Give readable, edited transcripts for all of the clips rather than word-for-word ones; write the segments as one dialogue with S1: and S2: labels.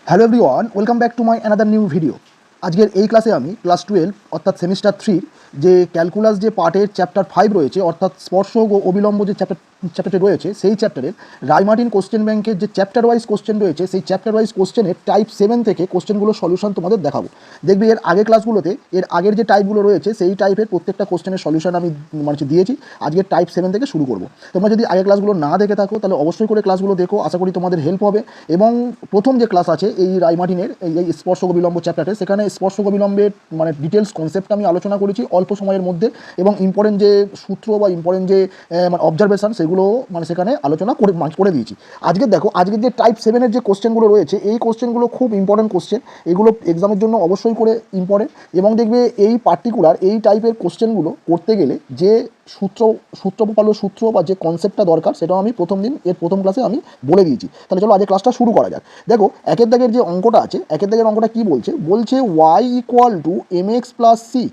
S1: Hello everyone, welcome back to my another new video. আজকের এই ক্লাসে আমি ক্লাস 12 অর্থাৎ সেমিস্টার 3 যে ক্যালকুলাস যে পার্টের চ্যাপ্টার 5 রয়েছে অর্থাৎ স্পর্শক ও অবিলম্ব যে চ্যাপ্টারটি রয়েছে সেই চ্যাপ্টারের রায়মার্টিন কোশ্চেন ব্যাংকের যে চ্যাপ্টার ওয়াইজ কোশ্চেন রয়েছে সেই চ্যাপ্টার ওয়াইজ কোশ্চেনের টাইপ 7 থেকে কোশ্চেনগুলোর সলিউশন তোমাদের দেখাবো। দেখবি এর আগের ক্লাসগুলোতে এর আগের যে টাইপগুলো রয়েছে সেই টাইপের প্রত্যেকটা কোশ্চেনের সলিউশন আমি দিয়েছি। আজকের টাইপ 7 থেকে শুরু করবো। তোমরা যদি আগের ক্লাসগুলো না দেখে থাকো তাহলে অবশ্যই করে ক্লাসগুলো দেখো, আশা করি তোমাদের হেল্প হবে। এবং প্রথম যে ক্লাস আছে এই রায়মার্টিনের এই স্পর্শক বিলম্ব চ্যাপ্টারে, সেখানে স্পর্শক বিলম্বের ডিটেলস কনসেপ্ট আমি আলোচনা করেছি অল্প সময়ের মধ্যে, এবং ইম্পর্টেন্ট যে সূত্র বা ইম্পর্টেন্ট যে অবজারভেশন সেগুলো সেখানে আলোচনা করে দিয়েছি। আজকে দেখো, আজকের যে টাইপ 7-এর যে কোশ্চেনগুলো রয়েছে এই কোশ্চেনগুলো খুব ইম্পর্টেন্ট কোশ্চেন, এগুলো এক্সামের জন্য অবশ্যই করে ইম্পর্টেন্ট। এবং দেখবে এই পার্টিকুলার এই টাইপের কোশ্চেনগুলো করতে গেলে যে সূত্র বা যে কনসেপ্টটা দরকার সেটাও আমি প্রথম ক্লাসে আমি বলে দিয়েছি। তাহলে চলো আজকে ক্লাসটা শুরু করা যাক। দেখো একের দাগের যে অঙ্কটা আছে, একের দাগের অঙ্কটা কি বলছে y equal to mx plus C,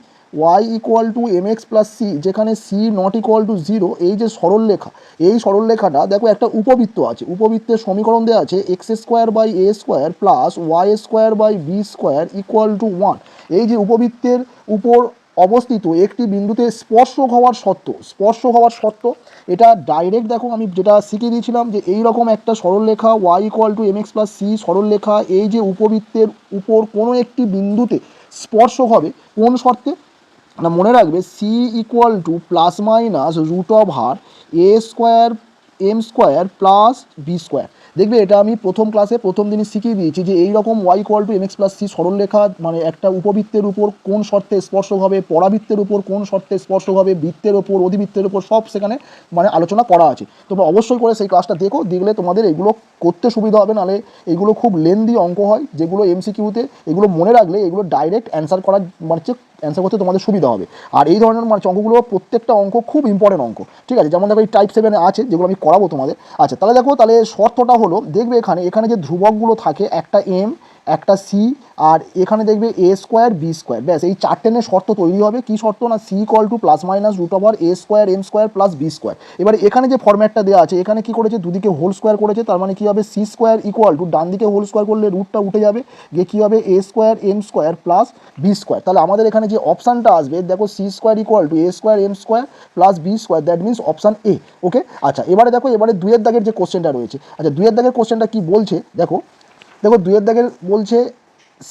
S1: y equal to mx plus C, যেখানে c নট ইকুয়াল টু 0। এই যে সরলরেখা, এই সরলরেখাটা দেখো একটা উপবৃত্ত আছে, উপবৃত্তের সমীকরণ দেওয়া আছে x square by A square plus Y square by B square equal to 1। এই যে উপবৃত্তের উপর অবস্থিত একটি বিন্দুতে স্পর্শক হওয়ার শর্ত, এটা ডাইরেক্ট দেখো আমি যেটা শিখিয়ে দিয়েছিলাম যে এইরকম একটা সরলরেখা y equal to mx plus C সরলরেখা এই যে উপবৃত্তের উপর কোনো একটি বিন্দুতে স্পর্শক হবে কোন শর্তে না, মনে রাখবে c equal to plus minus root over a square M square plus B square. দেখবে এটা আমি প্রথম ক্লাসে প্রথম দিনই শিখিয়ে দিয়েছি যে এইরকম y equal to mx plus C সরলরেখা একটা উপবৃত্তের উপর কোন শর্তে স্পর্শক হবে, পরাবৃত্তের উপর কোন শর্তে স্পর্শক হবে, বৃত্তের ওপর, অধিবৃত্তের উপর, সব সেখানে আলোচনা করা আছে। তোমরা অবশ্যই করে সেই ক্লাসটা দেখো, দেখলে তোমাদের এগুলো করতে সুবিধা হবে। নাহলে এগুলো খুব লেন্দি অঙ্ক হয় যেগুলো এমসিকিউতে, এগুলো মনে রাখলে এগুলো ডাইরেক্ট অ্যান্সার করার অ্যান্সার করতে তোমাদের সুবিধা হবে। আর এই ধরনের অঙ্কগুলো প্রত্যেকটা অঙ্ক খুব ইম্পর্টেন্ট অঙ্ক, ঠিক আছে। যেমন দেখো এই টাইপ 7 আছে যেগুলো আমি করাবো তোমাদের। আচ্ছা তাহলে দেখো, তাহলে শর্তটা হলো, দেখবে এখানে যে ধ্রুবকগুলো থাকে একটা এম, একটা সি, আর এখানে দেখবে এ স্কোয়ার বি স্কোয়ার, ব্যাস এই চারটেনের শর্ত তৈরি হবে। কি শর্ত না, C equal to plus minus root over A square M square plus B square. এবারে এখানে যে ফরম্যাটটা দেওয়া আছে, এখানে কি করেছে, দুদিকে হোল স্কোয়ার করেছে, তার মানে কি হবে, সি স্কোয়ার ইকুয়াল টু ডান দিকে হোল স্কোয়ার করলে রুটটা উঠে যাবে, গিয়ে কী হবে এ square M square plus B square. তাহলে আমাদের এখানে যে অপশানটা আসবে দেখো, C square equal to A square M square plus B square, that means option A. Okay, আচ্ছা এবারে দেখো, এবারে দুইয়ের দাগের যে কোশ্চেনটা রয়েছে, আচ্ছা দুইয়ের দাগের কোশ্চেনটা কি বলছে দেখো, দুইয়ের দাগের বলছে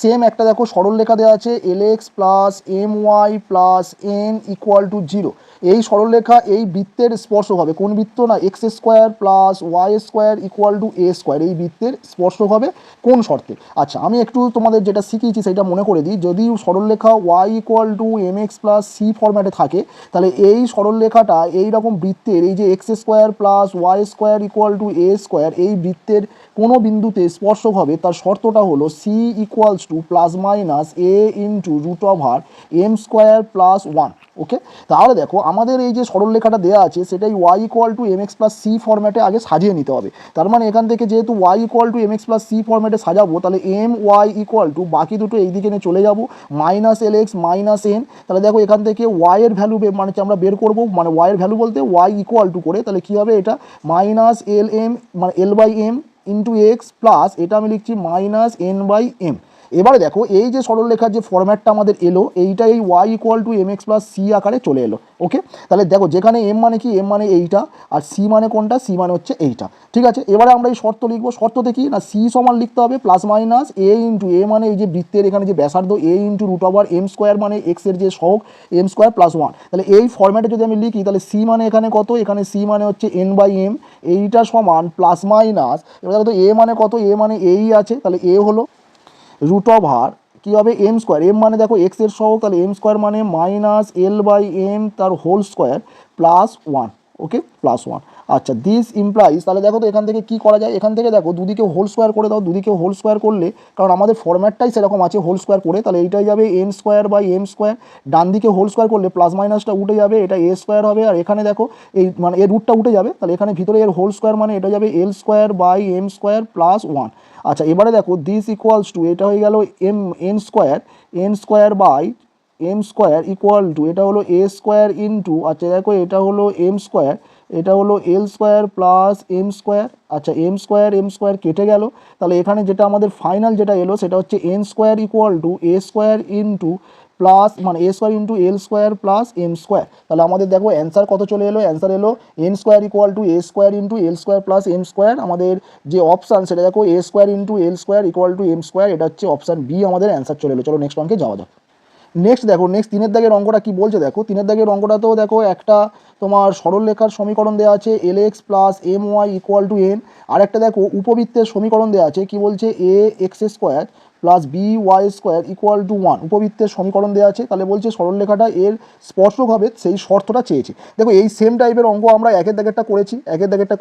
S1: সেম একটা দেখো সরলরেখা দেওয়া আছে L x plus M Y plus N equal to 0। এই সরলরেখা এই বৃত্তের স্পর্শক হবে কোন বৃত্ত না, x square plus Y square equal to A square, এই বৃত্তের স্পর্শক হবে কোন শর্তে। আচ্ছা আমি একটু তোমাদের যেটা শিখিয়েছি সেটা মনে করে দিই। যদি সরলরেখা y equal to M x plus c ফরম্যাটে থাকে, তাহলে এই সরলরেখাটা এইরকম বৃত্তের এই যে x square plus Y square equal to A square, এই বৃত্তের কোনো বিন্দুতে স্পর্শক হবে, তার শর্তটা হলো c equals to plus minus A into root over M square plus 1। Okay, তাহলে দেখো আমাদের এই যে সরলরেখাটা দেওয়া আছে সেটাই y equal to M x plus c ফরম্যাটে আগে সাজিয়ে নিতে হবে। তার মানে এখান থেকে যেহেতু y equal to M x plus c ফরম্যাটে সাজাবো, তাহলে এম ওয়াই ইকুয়াল টু বাকি দুটো এই দিকে নিয়ে চলে যাবো minus L X minus N. তাহলে দেখো এখান থেকে ওয়াইয়ের ভ্যালু আমরা বের করবো, ওয়াইয়ের ভ্যালু বলতে ওয়াই ইকুয়াল টু করে, তাহলে কী হবে এটা minus l m l by M into x plus এটা আমি লিখছি মাইনাস এন বাই এম। এবারে দেখো এই যে সরলরেখার যে ফরম্যাটটা আমাদের এলো, এইটা এই y equal to M x plus c আকারে চলে এলো। ওকে, তাহলে দেখো যেখানে এম মানে কি, এম মানে এইটা, আর সি মানে কোনটা, সি মানে হচ্ছে এইটা। ঠিক আছে, এবারে আমরা এই শর্ত লিখবো। শর্ততে কি না, সি সমান লিখতে হবে plus minus A into A মানে এই যে বৃত্তের এখানে যে ব্যাসার্ধ, A into root over M square মানে এক্সের যে সহগ এম স্কোয়ার প্লাস 1। তাহলে এই ফরম্যাটে যদি আমি লিখি তাহলে সি মানে এখানে কত, এখানে সি মানে হচ্ছে এন বাই এম, এইটা সমান প্লাস মাইনাস, এবার দেখো তো এ মানে কত, এ মানে এই আছে, তাহলে এ হলো রুট ওভার কী হবে এম স্কোয়ার, এম মানে দেখো এক্স এর সহগ, তাহলে এম স্কোয়ার মানে মাইনাস এল বাই এম তার হোল স্কোয়ার প্লাস 1। ওকে, প্লাস 1। আচ্ছা দিস ইমপ্লাইজ, তাহলে দেখো তো এখান থেকে কী করা যায়, এখান থেকে দেখো দুদিকে হোল স্কোয়ার করে দাও, দুদিকে হোল স্কোয়ার করলে, কারণ আমাদের ফরম্যাটটাই সেরকম আছে হোল স্কোয়ার করে, তাহলে এইটাই যাবে N square by M square, ডান দিকে হোল স্কোয়ার করলে প্লাস মাইনাসটা উঠে যাবে, এটা এ স্কোয়ার হবে, আর এখানে দেখো এই এর রুটটা উঠে যাবে, তাহলে এখানে ভিতরে এর হোল স্কোয়ার মানে এটা যাবে L square by M square plus 1। আচ্ছা এবারে দেখো দিস ইকুয়ালস টু, এটা হয়ে গেল n square by M square equal to, এটা হলো এ স্কোয়ার ইন্টু, আচ্ছা দেখো এটা হলো এম স্কোয়ার এটা হলো এল স্কোয়ার প্লাস এম স্কোয়ার। আচ্ছা এম স্কোয়ার কেটে গেল, তাহলে এখানে যেটা আমাদের ফাইনাল যেটা এলো সেটা হচ্ছে N square equal to A square into plus মানে A square into L square plus M square. তাহলে আমাদের দেখো অ্যান্সার কত চলে এলো, অ্যান্সার এলো N square equal to A square into L square plus M square. আমাদের যে অপশান সেটা দেখো এ square into L square equal to M square, এটা হচ্ছে অপশান বি আমাদের অ্যান্সার চলে এলো। চলো নেক্সট অঙ্কে যাওয়া যাক। নেক্সট দেখো, নেক্সট 3 দাগের অঙ্কটা কি বলছে দেখো। 3 দাগের অঙ্কটাতেও দেখো একটা তোমার সরলরেখার সমীকরণ দেওয়া আছে L x plus M Y equal to N. আর একটা দেখো উপবৃত্তের সমীকরণ দেওয়া আছে কি বলছে A X square plus B Y square equal to 1। উপবৃত্তের সমীকরণ দেওয়া আছে, তাহলে বলছে সরলরেখাটা এর স্পর্শক হবে সেই শর্তটা চেয়েছে। দেখো এই সেম টাইপের অঙ্ক আমরা একের দাগেরটা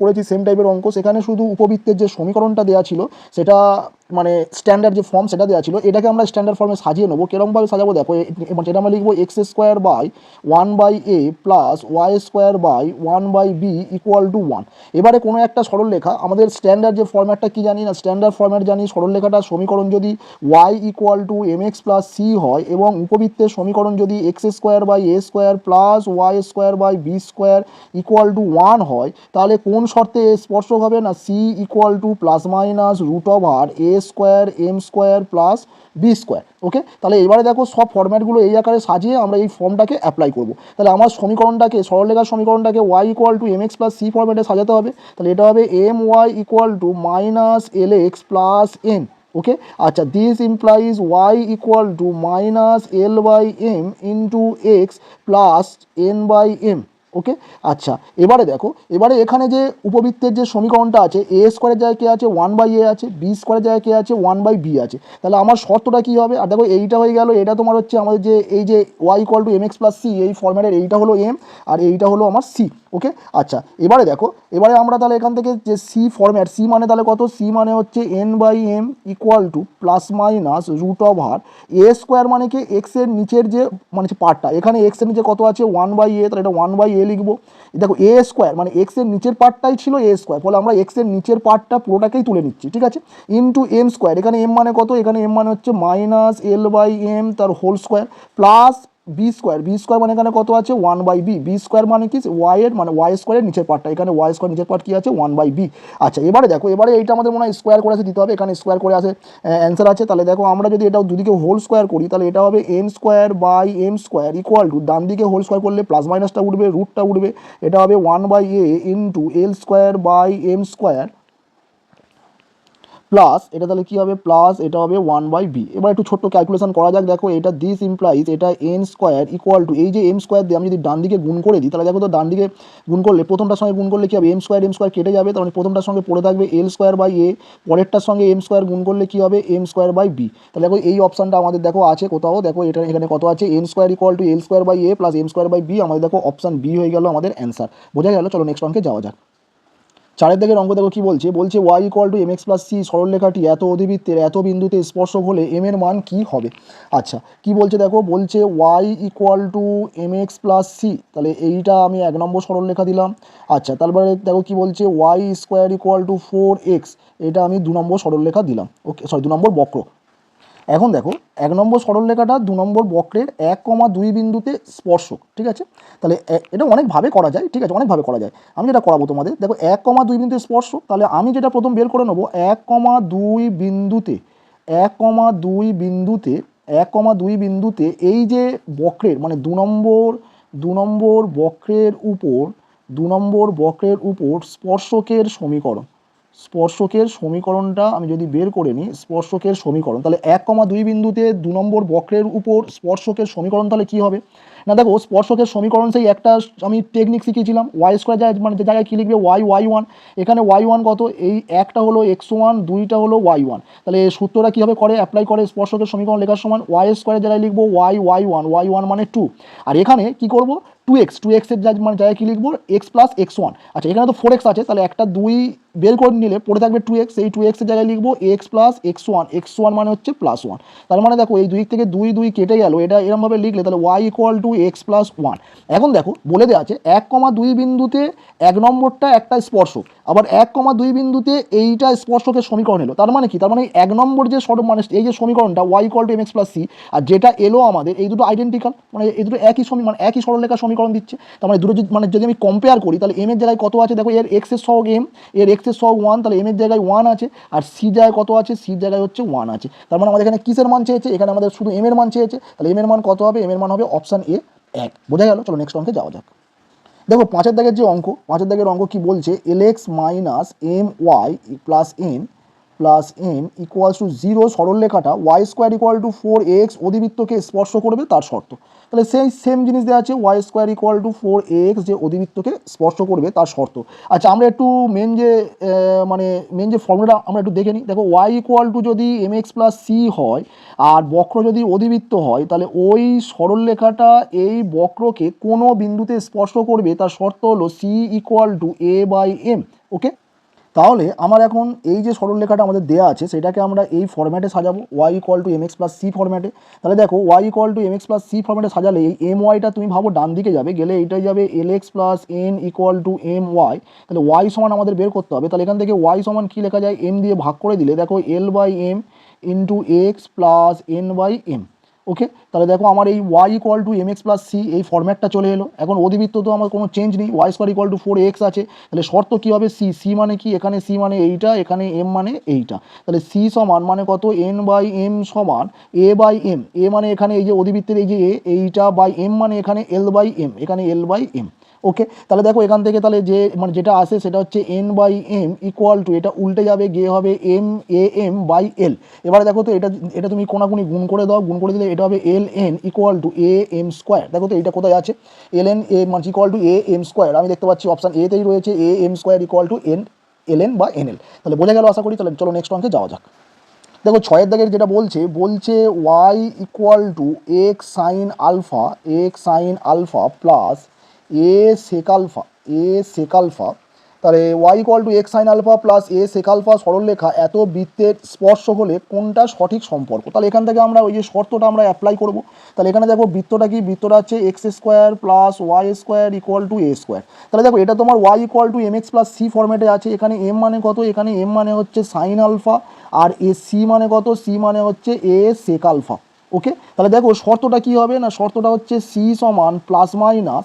S1: করেছি সেম টাইপের অঙ্ক। সেখানে শুধু উপবৃত্তের যে সমীকরণটা দেওয়া ছিল সেটা মানে স্ট্যান্ডার্ড যে ফর্ম সেটা দেওয়া ছিল, এটাকে আমরা স্ট্যান্ডার্ড ফর্মে সাজিয়ে নেবো। কিরকমভাবে সাজাবো দেখো, এটা আমরা লিখবো x square by 1/a plus Y square by 1/b equal to 1। এবারে কোনো একটা সরলরেখা আমাদের স্ট্যান্ডার্ড যে ফর্ম্যাটটা কি জানি না, স্ট্যান্ডার্ড ফর্ম্যাট জানি সরলরেখাটার সমীকরণ যদি y equal to M x plus C হয় এবং উপবৃত্তের সমীকরণ যদি X square by A square plus Y square by B square equal to 1 হয়, তাহলে কোন শর্তে স্পর্শক হবে না C equal to plus minus root over A square M square plus B square. Okay, তাহলে এবারে দেখো সব ফর্ম্যাটগুলো এই আকারে সাজিয়ে আমরা এই ফর্মটাকে অ্যাপ্লাই করব। তাহলে আমার সমীকরণটাকে সরলরেখার সমীকরণটাকে Y equal to M x plus C ফর্ম্যাটে সাজাতে হবে। তাহলে এটা হবে M Y equal to minus L x plus N. Okay, আচ্ছা this implies Y equal to minus L by M into x plus N by M. Okay, আচ্ছা এবারে দেখো, এবারে এখানে যে উপবৃত্তের যে সমীকরণটা আছে এ স্কোয়ারের জায়গায় কে আছে 1/a আছে, বি স্কোয়ারের জায়গায় কে আছে 1/b আছে। তাহলে আমার শর্তটা কী হবে, আর দেখো এইটা হয়ে গেল, এটা তোমার হচ্ছে আমাদের যে এই যে y equal to M x plus c এই ফর্ম্যাটের এইটা হলো এম আর এইটা হলো আমার সি। ওকে, আচ্ছা এবারে দেখো, এবারে আমরা তাহলে এখান থেকে যে সি ফর্ম্যাট, সি মানে তাহলে কত, সি মানে হচ্ছে n by m equal to plus minus root over A square মানে কি এক্সের নিচের যে মানে পার্টটা, এখানে এক্সের নিচে কত আছে 1/a, তাহলে এটা 1/a লিখবো। দেখো এ স্কোয়ার মানে এক্সের নিচের পার্টটাই ছিল এ স্কোয়ার, ফলে আমরা এক্সের নিচের পার্টটা পুরোটাকেই তুলে নিচ্ছি, ঠিক আছে, ইন্টু এম স্কোয়ার। এখানে এম মানে কত, এখানে এম মানে হচ্ছে মাইনাস এল বাই এম তার whole square plus B square মানে এখানে কত আছে 1/b। বি স্কোয়ার মানে কি ওয়াই এর মানে ওয়াই স্কোয়ারের নিচের পার্টটা, এখানে ওয়াই স্কোয়ার নিচের পার্ট কি আছে 1/b। আচ্ছা এবারে দেখো, এবারে এইটা আমাদের মনে হয় স্কোয়ার করে আছে দিতে হবে, এখানে স্কোয়ার করে আছে অ্যান্সার আছে। তাহলে দেখো আমরা যদি এটা দুদিকে হোল স্কোয়ার করি তাহলে এটা হবে N square by M square equal to ডান দিকে হোল স্কোয়ার করলে প্লাস মাইনাসটা উঠবে রুটটা উঠবে, এটা হবে 1/a into L square by M square plus এটা তাহলে কী হবে প্লাস এটা হবে 1/b। এবার একটু ছোট্ট ক্যালকুলেশন করা যাক। দেখো এটা দিস ইমপ্লাইজ এটা এন স্কোয়ার ইকুয়াল টু এই যে এম স্কোয়ার দিয়ে আমি যদি ডান দিকে গুণ করে দিই, তাহলে দেখো তো ডান দিকে গুণ করলে প্রথমটার সঙ্গে গুণ করলে কী হবে এম স্কোয়ার কেটে যাবে, তাহলে প্রথমটার সঙ্গে পড়ে থাকবে এল স্কোয়ার বাই এ, পরেরটার সঙ্গে এম স্কোয়ার গুণ করলে কী হবে এম স্কোয়ার বাই বি। তাহলে দেখো এই অপশানটা আমাদের দেখো আছে কোথাও, দেখো এটা এখানে কত আছে n square equal to l square by a plus M square by b, আমাদের দেখো অপশান বি হয়ে গেল আমাদের অ্যান্সার। বোঝা গেল, চলো নেক্সট অঙ্কে যাওয়া যাক। 4 দাগের অঙ্ক দেখো কি বলছে Y equal to M x plus C সরলরেখাটি এত অধিবৃত্তের এত বিন্দুতে স্পর্শক হলে এম এর মান কি হবে। আচ্ছা কি বলছে দেখো, বলছে Y equal to M x plus c, তাহলে এইটা আমি 1 নম্বর সরলরেখা দিলাম। আচ্ছা তারপরে দেখো কি বলছে y square equal to 4x, এটা আমি 2 নম্বর সরলরেখা দিলাম। ওকে সরি 2 নম্বর বক্র। এখন দেখো 1 নম্বর সরলরেখাটা 2 নম্বর বক্রের 1,2 বিন্দুতে স্পর্শক, ঠিক আছে। তাহলে এটা অনেকভাবে করা যায়, ঠিক আছে, অনেকভাবে করা যায়, আমি যেটা করাবো তোমাদের। দেখো 1,2 বিন্দুতে স্পর্শক, তাহলে আমি যেটা প্রথম বের করে নেবো 1,2 বিন্দুতে 1,2 বিন্দুতে এই যে বক্রের মানে 2 নম্বর বক্রের উপর স্পর্শকের সমীকরণটা আমি যদি বের করে নিই, স্পর্শকের সমীকরণ, তাহলে 1,2 বিন্দুতে 2 নম্বর বক্রের উপর স্পর্শকের সমীকরণ তাহলে কী হবে না, দেখো স্পর্শকের সমীকরণ সেই একটা আমি টেকনিক শিখিয়েছিলাম ওয়াই স্কোয়ার যায় মানে যে জায়গায় কী লিখবে y1, এখানে y1 কত, এই একটা হলো x1 দুইটা হলো y1, তাহলে সূত্রটা কীভাবে করে অ্যাপ্লাই করে স্পর্শকের সমীকরণ লেখার সময় ওয়াই স্কোয়ারের জায়গায় লিখবো y1 মানে 2, আর এখানে কি করব 2x এর মানে জায়গায় কী লিখবো x প্লাস x1। আচ্ছা এখানে তো 4x আছে, তাহলে একটা 2 বের করে নিলে পড়ে থাকবে 2x, এই 2x এর জায়গায় লিখবো x প্লাস x1 মানে হচ্ছে প্লাস 1। তার মানে দেখো এই 2 থেকে 2 কেটে গেল, এটা এরমভাবে লিখলে তাহলে y equal to x plus 1। এখন দেখো বলে দেওয়া আছে 1,2 বিন্দুতে 1 নম্বরটা একটা স্পর্শক, আবার 1,2 বিন্দুতে এইটা স্পর্শকের সমীকরণ এলো, তার মানে কি, তার মানে 1 নম্বর যে মানে এই যে সমীকরণটা y equal to M x plus C আর যেটা এলো আমাদের এই দুটো আইডেন্টিক্যাল, মানে এই দুটো একই সরলরেখার সমীকরণ। সমীকরণ দিচ্ছে। তার মানে দুটো মানে যদি আমি কম্পেয়ার করি তাহলে এম এর জায়গায় কত আছে, দেখো এর এক্সের সহগ এম, এর এক্সের সহগ 1, তাহলে এম এর জায়গায় 1 আছে, আর সি জায়গায় কত আছে, সির জায়গায় হচ্ছে 1 আছে। তার মানে আমাদের এখানে কিসের মান চেয়েছে, এখানে আমাদের শুধু এম এর মান চেয়েছে, তাহলে এম এর মান কত হবে, এম এর মান হবে অপশান এ 1। বোঝা গেল? চলো নেক্সট অঙ্কে যাওয়া যাক। দেখো 5 দাগের যে অঙ্ক, 5 দাগের অঙ্ক কি বলছে, L X minus M Y plus M equals to 0 সরল রেখাটা Y square equal to 4x অধিবৃত্তকে স্পর্শ করবে তার শর্ত। তাহলে সেই সেম জিনিস দেওয়া আছে, Y square equal to 4x যে অধিবৃত্তকে স্পর্শ করবে তার শর্ত। আচ্ছা আমরা একটু মেন যে ফর্মুলাটা আমরা একটু দেখে নিই। দেখো ওয়াই ইকুয়াল টু যদি এম এক্স প্লাস সি হয় আর বক্র যদি অধিবৃত্ত হয়, তাহলে ওই সরল রেখাটা এই বক্রকে কোনো বিন্দুতে স্পর্শ করবে তার শর্ত হলো C equal to A by M. Okay, তাহলে আমার এখন এই যে সরলরেখাটা আমাদের দেওয়া আছে সেটাকে আমরা এই ফরম্যাটে সাজাবো, y equal to M x plus c ফরম্যাটে। তাহলে দেখো y equal to M x plus c ফরম্যাটে সাজালে এই এম ওয়াইটা তুমি ভাবো ডান দিকে যাবে, গেলে এইটাই যাবে l x plus N equal to m y. তাহলে ওয়াই সমান আমাদের বের করতে হবে, তাহলে এখান থেকে ওয়াই সমান কী লেখা যায়, এম দিয়ে ভাগ করে দিলে দেখো l by M into x plus N by M. Okay, তাহলে দেখো আমার এই y equal to M x plus c এই ফরম্যাটটা চলে এলো। এখন অধিবৃত্ত তো আমার কোনো চেঞ্জ নেই, Y square equal to 4x আছে, তাহলে শর্ত কী হবে, সি, সি মানে কি, এখানে সি মানে এইটা, এখানে এম মানে এইটা, তাহলে সি সমান মানে কত, এন বাই এম সমান এ বাই এম, এ মানে এখানে এই যে অধিবৃত্তের এই যে এ এইটা, বাই এম মানে এখানে এল বাই এম, এখানে এল বাই এম। ওকে, তাহলে দেখো এখান থেকে তাহলে যে মানে যেটা আসে সেটা হচ্ছে n by m equal to, এটা উল্টে যাবে গিয়ে হবে m a m by l. এবারে দেখো তো এটা এটা তুমি কোনাকুনি গুণ করে দাও, গুণ করে দিলে এটা হবে l n equal to a m square. দেখো তো এটা কোথায় আছে, এল এন এ মানে equal to a m square, আমি দেখতে পাচ্ছি অপশান এতেই রয়েছে a m square equal to n l n বা এন এল। তাহলে বোঝা গেল আশা করি। তাহলে চলো নেক্সট অঙ্কে যাওয়া যাক। দেখো 6 দাগের যেটা বলছে Y equal to x sine alpha plus a sec alpha. তাহলে y equal to x sine alpha plus a sec alpha সরলরেখা এত বৃত্তের স্পর্শ হলে কোনটা সঠিক সম্পর্ক। তাহলে এখান থেকে আমরা ওই যে শর্তটা আমরা অ্যাপ্লাই করব। তাহলে এখানে দেখো বৃত্তটা কি, বৃত্তটা হচ্ছে x square plus Y square equal to A square. তাহলে দেখো এটা তোমার y equal to M x plus c ফরম্যাটে আছে, এখানে এম মানে কত, এখানে এম মানে হচ্ছে সাইন আলফা, আর এ সি মানে কত, সি মানে হচ্ছে এ সেক আলফা। ওকে, তাহলে দেখো শর্তটা কী হবে না, শর্তটা হচ্ছে সি সমান প্লাস মাইনাস,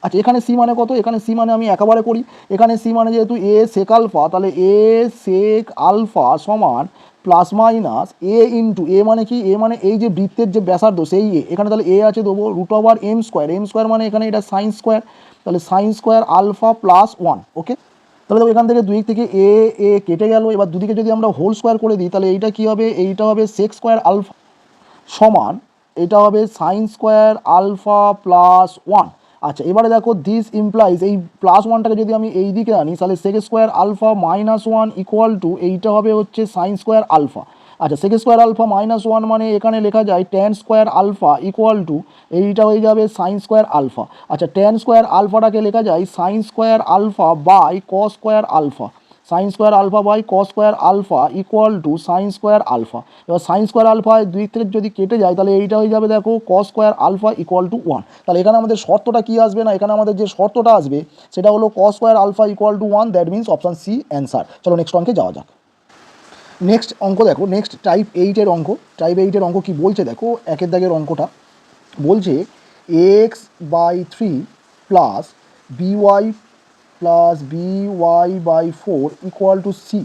S1: আচ্ছা এখানে সি মানে কত, এখানে সি মানে আমি একেবারে করি, এখানে সি মানে যেহেতু এ সেক আলফা, তাহলে এ সেক আলফা সমান plus minus A into A মানে কি, এ মানে এই যে বৃত্তের যে ব্যাসার্ধ সেই এ, এখানে তাহলে এ আছে দেবো রুট ওভার এম স্কোয়ার মানে এখানে এটা সাইন স্কোয়ার, তাহলে sign square alpha plus 1। Okay, তাহলে দেখো এখান থেকে দুই থেকে এ এ কেটে গেল, এবার দুদিকে যদি আমরা হোল স্কোয়ার করে দিই তাহলে এইটা কী হবে, এইটা হবে সেক স্কোয়ার আলফা সমান এটা হবে সাইন স্কোয়ার আলফা প্লাস 1। আচ্ছা এবারে দেখো দিস ইমপ্লাইজ এই প্লাস 1টাকে যদি আমি এই দিকে আনি তাহলে sec square alpha minus 1 equal to এইটা হবে হচ্ছে সাইন স্কোয়ার আলফা। আচ্ছা সেক স্কোয়ার আলফা মাইনাস 1 মানে এখানে লেখা যায় tan square alpha equal to এইটা হয়ে যাবে সাইন স্কোয়ার আলফা। আচ্ছা ট্যান স্কোয়ার আলফাটাকে লেখা যায় sine square alpha by cos square alpha, sine square alpha by cos square alpha equal to sine square alpha. এবার সাইন স্কোয়ার আলফা দুই থেকে যদি কেটে যায় তাহলে এইটা হয়ে যাবে দেখো cos square alpha equal to 1। তাহলে এখানে আমাদের শর্তটা কী আসবে না, এখানে আমাদের যে শর্তটা আসবে সেটা হলো cos square alpha equal to 1, that means option c answer. চলো নেক্সট অঙ্কে যাওয়া যাক। নেক্সট অঙ্ক দেখো, নেক্সট টাইপ 8-এর অঙ্ক। টাইপ 8-এর অঙ্ক কী বলছে দেখো, একের দাগের অঙ্কটা বলছে x by 3 plus b y by 4 equal to c.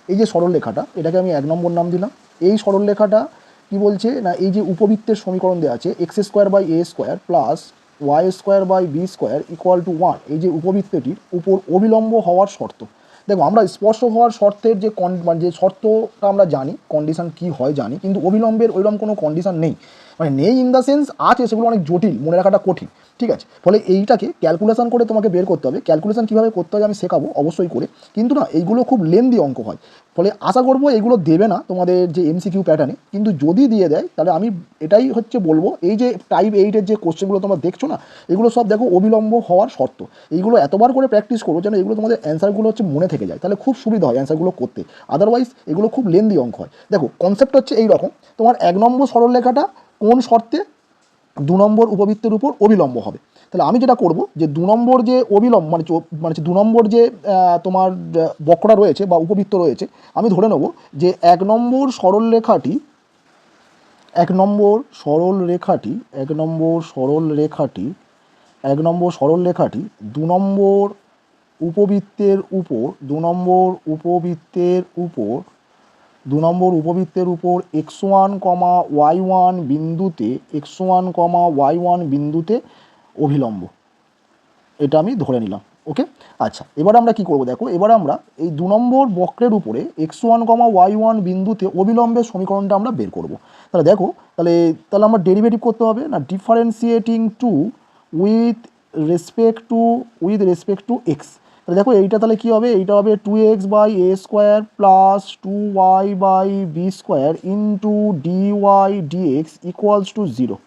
S1: এই যে সরলরেখাটা এটাকে আমি 1 নম্বর নাম দিলাম। এই সরলরেখাটা কি বলছে না, এই যে উপবৃত্তের সমীকরণ দেওয়া আছে x square by A square plus Y square by B square equal to 1, এই যে উপবৃত্তটির উপর অবিলম্ব হওয়ার শর্ত। দেখো আমরা স্পর্শ হওয়ার শর্তের যে মানে যে শর্তটা আমরা জানি, কন্ডিশন কি হয় জানি, কিন্তু অবিলম্বের ওইরকম কোনো কন্ডিশন নেই, মানে নেই ইন দ্য সেন্স আছে, সেগুলো অনেক জটিল, মনে রাখাটা কঠিন। ঠিক আছে, ফলে এইটাকে ক্যালকুলেশন করে তোমাকে বের করতে হবে। ক্যালকুলেশন কীভাবে করতে হবে আমি শেখাবো অবশ্যই করে, কিন্তু না এইগুলো খুব লেন্দি অঙ্ক হয়, ফলে আশা করবো এইগুলো দেবে না তোমাদের যে এমসিকিউ প্যাটার্নে, কিন্তু যদি দিয়ে দেয় তাহলে আমি এটাই হচ্ছে বলবো, এই যে টাইপ 8-এর যে কোশ্চেনগুলো তোমরা দেখছো না এগুলো সব দেখো অবিলম্ব হওয়ার শর্ত। এইগুলো এতবার করে প্র্যাকটিস করো যেন এগুলো তোমাদের অ্যান্সারগুলো হচ্ছে মনে থেকে যায়, তাহলে খুব সুবিধা হয় অ্যান্সারগুলো করতে, আদারওয়াইজ এগুলো খুব লেন্দি অঙ্ক হয়। দেখো কনসেপ্ট হচ্ছে এই রকম, তোমার 1 নম্বর সরলরেখাটা কোন শর্তে 2 নম্বর উপবৃত্তের উপর অবিলম্ব হবে। তাহলে আমি যেটা করব যে 2 নম্বর যে অবিলম্ব মানে 2 নম্বর যে তোমার বক্রটা রয়েছে বা উপবৃত্ত রয়েছে, আমি ধরে নেব যে 1 নম্বর সরলরেখাটি এক নম্বর সরল রেখাটি 2 নম্বর উপবৃত্তের উপর x1, y1 বিন্দুতে অভিলম্ব। এটা আমি ধরে নিলাম। ওকে, আচ্ছা এবার আমরা কি করব দেখো, এবার আমরা এই 2 নম্বর বক্রের উপরে x1, y1 বিন্দুতে অবিলম্বের সমীকরণটা আমরা বের করব। তাহলে দেখো, তাহলে আমরা ডেরিভেটিভ করতে হবে না, differentiating to with respect to x. তাহলে দেখো এইটা তাহলে কী হবে, এইটা হবে 2x by A square plus 2y by B square into d y d x equals to 0।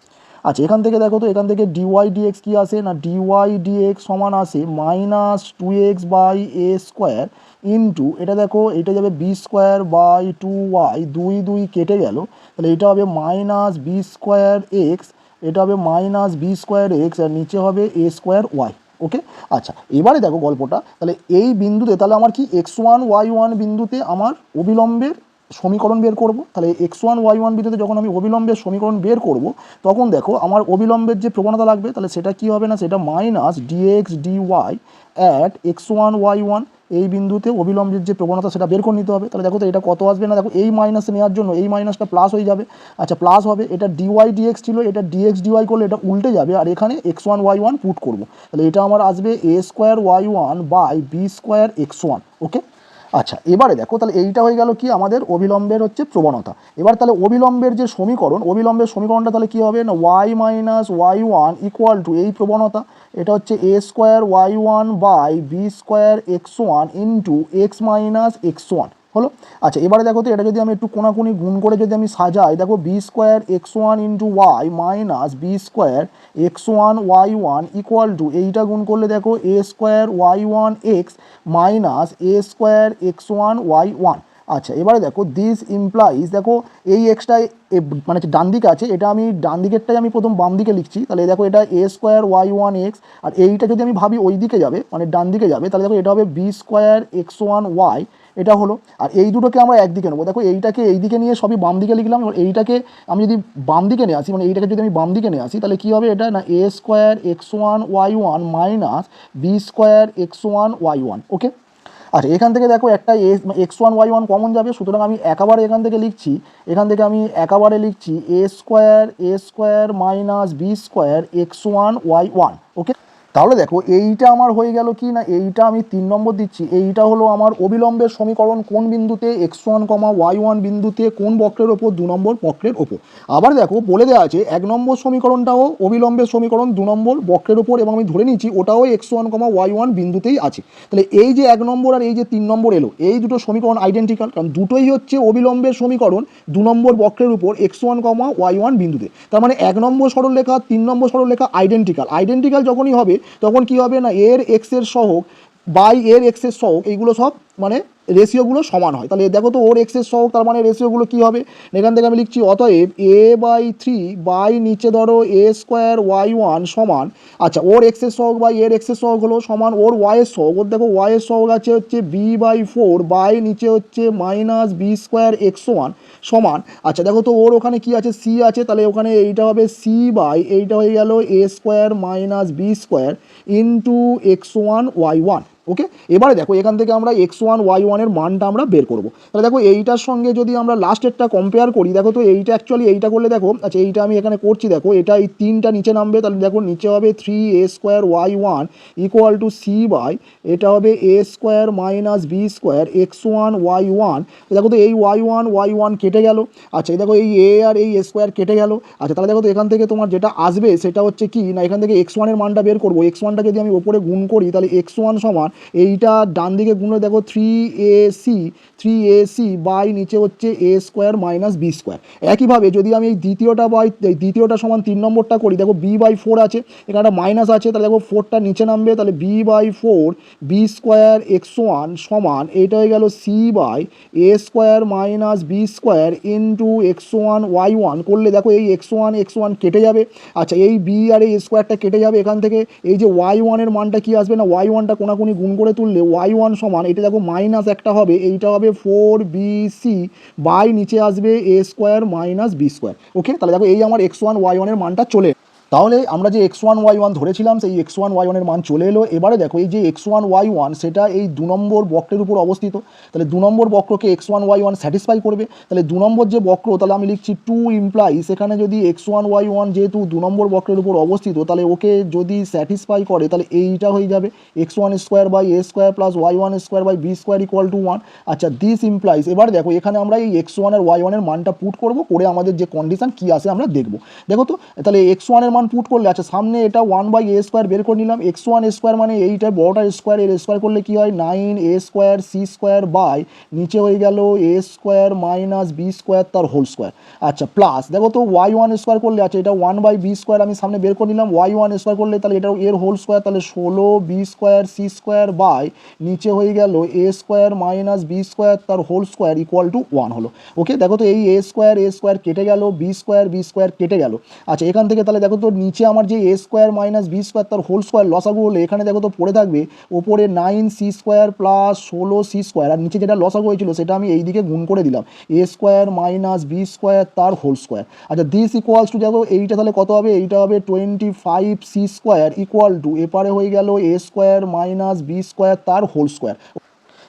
S1: আচ্ছা এখান থেকে দেখো তো, এখান থেকে ডিওয়াই ডিএক্স কী আসে না, ডিওয়াই ডিএক্স সমান আসে minus 2x by A square into, এটা দেখো এটা যাবে বি স্কোয়ার বাই 2y, 2 কেটে গেল, তাহলে এটা হবে মাইনাস বি স্কোয়ার এক্স, এটা হবে মাইনাস বি স্কোয়ার এক্স, আর নিচে হবে এ স্কোয়ার ওয়াই। ওকে, আচ্ছা এবারে দেখো গল্পটা, তাহলে এই বিন্দুতে তাহলে আমার কি x1, y1 বিন্দুতে আমার অবিলম্বের সমীকরণ বের করব। তাহলে x1, y1 বিন্দুতে যখন আমি অবিলম্বের সমীকরণ বের করব, তখন দেখো আমার অবিলম্বের যে প্রবণতা লাগবে, তাহলে সেটা কি হবে না, সেটা minus dx dy at x1, y1, এই বিন্দুতে অবিলম্বের যে প্রবণতা সেটা বের করে নিতে হবে। তাহলে দেখো তো এটা কত আসবে না, দেখো এই মাইনাস নেওয়ার জন্য এই মাইনাসটা প্লাস হয়ে যাবে। আচ্ছা প্লাস হবে, এটা ডিওয়াই ডিএক্স ছিল, এটা ডিএক্স ডিওয়াই করলে এটা উল্টে যাবে, আর এখানে x1, y1 পুট করব। তাহলে এটা আমার আসবে a square y one by B square x1। Okay, আচ্ছা এবারে দেখো, তাহলে এইটা হয়ে গেল কি আমাদের অবিলম্বের হচ্ছে প্রবণতা। এবার তাহলে অবিলম্বের যে সমীকরণটা তাহলে কি হবে না, y minus y1 equal to এই প্রবণতা, এটা হচ্ছে a square y1 by B square x1 into x minus x1 হলো। আচ্ছা এবারে দেখো তো, এটা যদি আমি একটু কোনাকুনি গুণ করে যদি আমি সাজাই, দেখো b square x1 into y minus b square x1 y1 equal to, এইটা গুণ করলে দেখো এ square y1 x minus a square x1 y1। আচ্ছা এবারে দেখো দিস ইমপ্লাইজ, দেখো এই এক্সটাই মানে ডান দিকে আছে, এটা আমি ডান দিকেরটাই আমি প্রথম বাম দিকে লিখছি, তাহলে দেখো এটা এ স্কোয়ার y1 এক্স, আর এইটা যদি আমি ভাবি ওই দিকে যাবে মানে ডান দিকে যাবে, তাহলে দেখো এটা হবে বি স্কোয়ার x1 y, এটা হলো। আর এই দুটোকে আমরা একদিকে নেবো, দেখো এইটাকে এই দিকে নিয়ে সবই বাম দিকে লিখলাম, এবার এইটাকে আমি যদি বাম দিকে নিয়ে আসি, মানে এইটাকে যদি আমি বাম দিকে নিয়ে আসি, তাহলে কী হবে এটা না, a square x1 y1 minus b square x1 y1। Okay, আচ্ছা এখান থেকে দেখো একটা x1 y1 কমন যাবে, সুতরাং আমি একেবারে এখান থেকে লিখছি a square minus b square x1 y1। Okay, তাহলে দেখো এইটা আমার হয়ে গেল কি না, এইটা আমি 3 নম্বর দিচ্ছি, এইটা হলো আমার অবিলম্বের সমীকরণ কোন বিন্দুতে, x1, y1 বিন্দুতে কোন বক্রের ওপর, 2 নম্বর বক্রের ওপর। আবার দেখো বলে দেওয়া আছে 1 নম্বর সমীকরণটাও অবিলম্বের সমীকরণ 2 নম্বর বক্রের ওপর, এবং আমি ধরে নিচ্ছি ওটাও x1, y1 বিন্দুতেই আছে। তাহলে এই যে 1 নম্বর আর এই যে 3 নম্বর এলো, এই দুটো সমীকরণ আইডেন্টিক্যাল, কারণ দুটোই হচ্ছে অবিলম্বের সমীকরণ 2 নম্বর বক্রের উপর x1, y1 বিন্দুতে। তার মানে 1 নম্বর সরলরেখা 3 নম্বর সরলরেখা আইডেন্টিক্যাল যখনই হবে, তখন কি হবে না, এর এক্সের সহগ বাই এর এক্সের সহগ, এইগুলো সব মানে রেশিওগুলো সমান হয়। তাহলে দেখো তো ওর এক্সের সহগ, তার মানে রেশিওগুলো কী হবে, এখান থেকে আমি লিখছি অতএব a/3 বাই নিচে ধরো এ স্কোয়ার y1 সমান, আচ্ছা ওর এক্সের সহগ বাই এর এক্সের সহগ হলো সমান ওর ওয়াইয়ের সহগ, ওর দেখো ওয়াইয়ের সহগ আছে হচ্ছে b/4 বাই নিচে হচ্ছে মাইনাস বি স্কোয়ার x1 সমান, আচ্ছা দেখো তো ওর ওখানে কি আছে, সি আছে, তাহলে ওখানে এইটা হবে সি বাই এইটা হয়ে গেল a square minus b square into x1 y1। Okay, এবারে দেখো এখান থেকে আমরা x1 y1 এর মানটা আমরা বের করব। তাহলে দেখো এইটার সঙ্গে যদি আমরা লাস্টেরটা কম্পেয়ার করি, দেখো তো এইটা অ্যাকচুয়ালি এইটা করলে দেখো, আচ্ছা এইটা আমি এখানে করছি, দেখো এটা এই 3টা নিচে নামবে, তাহলে দেখো নিচে হবে 3a square y1 equal to c by এটা হবে এ square minus b square x1 y1। দেখো তো এই y1 কেটে গেল, আচ্ছা এই দেখো এই এ আর এই স্কোয়ার কেটে গেল। আচ্ছা তাহলে দেখো তো এখান থেকে তোমার যেটা আসবে সেটা হচ্ছে কি না, এখান থেকে x1 এর মানটা বের করবো, x1টা যদি আমি ওপরে গুণ করি, তাহলে x1 সমান এইটা ডান দিকে গুণলে দেখো 3ac বাই নিচে হচ্ছে a square minus b square. একইভাবে যদি আমি এই দ্বিতীয়টা সমান 3 নম্বরটা করি, দেখো b/4 আছে, এখানে একটা মাইনাস আছে, তাহলে দেখো 4টা নিচে নামবে, তাহলে b/4 বি স্কোয়ার x1 সমান এইটা হয়ে গেল c by A square minus b square into x1 y1 করলে দেখো এই x1 কেটে যাবে, আচ্ছা এই বি আর এই স্কোয়ারটা কেটে যাবে, এখান থেকে এই যে y1 এর মানটা কি আসবে না, y1টা কোনাকুনি গুণ করে তুললে y1 সমান এটা দেখো মাইনাস একটা হবে, এইটা হবে 4bc বাই নিচে আসবে a square minus b square. Okay, তাহলে দেখো এই আমার x1 y1 এর মানটা চলে। তাহলে আমরা যে x1 y1 ধরেছিলাম সেই x1 y1 এর মান চলে এলো। এবারে দেখো এই যে x1 y1 সেটা এই 2 নম্বর বক্রের উপর অবস্থিত, তাহলে 2 নম্বর বক্রকে x1 y1 স্যাটিসফাই করবে। তাহলে 2 নম্বর যে বক্র, তাহলে আমি লিখছি 2 ইমপ্লাইজ এখানে যদি x1 y1 যেহেতু 2 নম্বর বক্রের উপর অবস্থিত, তাহলে ওকে যদি স্যাটিসফাই করে তাহলে এইটা হয়ে যাবে x1 square by a square plus y1 square by B square equal to 1। আচ্ছা, দিস ইমপ্লাইজ, এবার দেখো এখানে আমরা এই x1 আর y1 এর মানটা পুট করব, করে আমাদের যে কন্ডিশন কি আসে আমরা দেখব। দেখো তো, তাহলে x1 এর মান পুট করলে, আচ্ছা সামনে এটা 1/a স্কোয়ার বের করে নিলাম, x1 স্কোয়ার মানে এইটা বড়টার স্কোয়ার, এর স্কোয়ার করলে কি হয় 9a square C square by নিচে হয়ে গেল a square minus b square তার হোল স্কোয়ার। আচ্ছা প্লাস দেখো তো y1 স্কোয়ার করলে, আচ্ছা এটা 1/b স্কোয়ার আমি সামনে বের করে নিলাম, y1 স্কোয়ার করলে তাহলে এটা এর হোল স্কোয়ার, তাহলে 16b square C square by নিচে হয়ে গেল a square minus b square তার হোল স্কোয়ার ইকুয়াল টু 1 হলো। ওকে, দেখো তো এই a স্কোয়ার কেটে গেল, বি স্কোয়ার কেটে গেল। আচ্ছা এখান থেকে তাহলে দেখো তো নিচে আমার যে a square minus b square তার হোল স্কোয়ার লসাগু হলে এখানে দেখো তো পড়ে থাকবে ওপরে 9c square plus 16c square, আর নিচে যেটা লসাগু হয়েছিল সেটা আমি এই দিকে গুণ করে দিলাম a square minus b square তার হোল স্কোয়ার। আচ্ছা দিস ইকুয়ালস টু দেখো এইটা তাহলে কত হবে, এইটা হবে 25c স্কোয়ার ইকুয়াল টু এপারে হয়ে গেল a square minus b square তার হোল স্কোয়ার।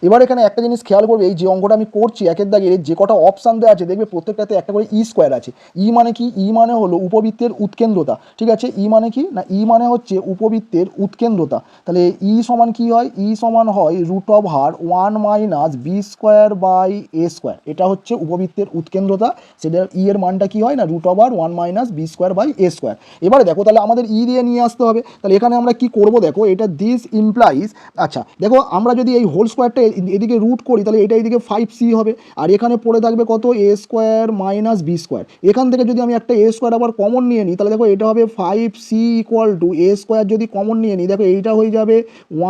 S1: এবার এখানে একটা জিনিস খেয়াল করবে, এই যে অঙ্কটা আমি করছি একের দাগে যে কটা অপশান দেওয়া আছে দেখবে প্রত্যেকটাতে একটা করে ই স্কোয়ার আছে। ই মানে কি, ই মানে হলো উপবৃত্তের উৎকেন্দ্রতা, ঠিক আছে। ই মানে কি না, ই মানে হচ্ছে উপবৃত্তের উৎকেন্দ্রতা। তাহলে ই সমান কি হয়, ই সমান হয় root over 1 minus b square by A square, এটা হচ্ছে উপবৃত্তের উৎকেন্দ্রতা। সেটা ই এর মানটা কি হয় না root over 1 minus b square by A square. এবারে দেখো তাহলে আমাদের ই দিয়ে নিয়ে আসতে হবে, তাহলে এখানে আমরা কি করব দেখো, এটা দিস ইমপ্লাইজ, আচ্ছা দেখো আমরা যদি এই হোল স্কোয়ারটা এদিকে রুট করি তাহলে এটা এদিকে 5c হবে, আর এখানে পড়ে থাকবে কত a square minus b square. এখান থেকে যদি আমি একটা a স্কোয়ার আবার কমন নিয়ে নিই তাহলে দেখো এটা হবে 5c equal to a square যদি কমন নিয়ে নিই দেখো এইটা হয়ে যাবে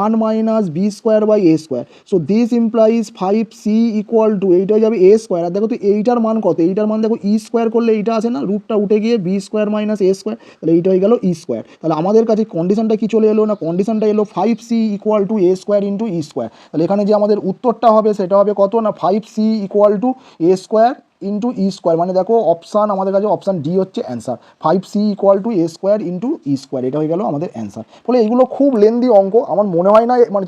S1: 1 minus b square by a square. So this implies 5c equal to এইটা হয়ে যাবে a স্কোয়ার, আর দেখো তো এইটার মান কত, এইটার মান দেখো ই স্কোয়ার করলে এইটা আসে না, রুটটা উঠে গিয়ে b square minus a square, তাহলে এইটা হয়ে গেল ই স্কোয়ার। তাহলে আমাদের কাছে কন্ডিশনটা কি চলে এলো না, কন্ডিশনটা এলো 5c equal to a square into E square. তাহলে এখানে যে আমাদের উত্তরটা হবে সেটা হবে কত না 5c equal to A square into E square, মানে দেখো অপশান আমাদের কাছে অপশান ডি হচ্ছে answer, 5c equal to A square into E square, এটা হয়ে গেল আমাদের অ্যান্সার। ফলে এগুলো খুব লেন্দি অঙ্ক, আমার মনে হয় না মানে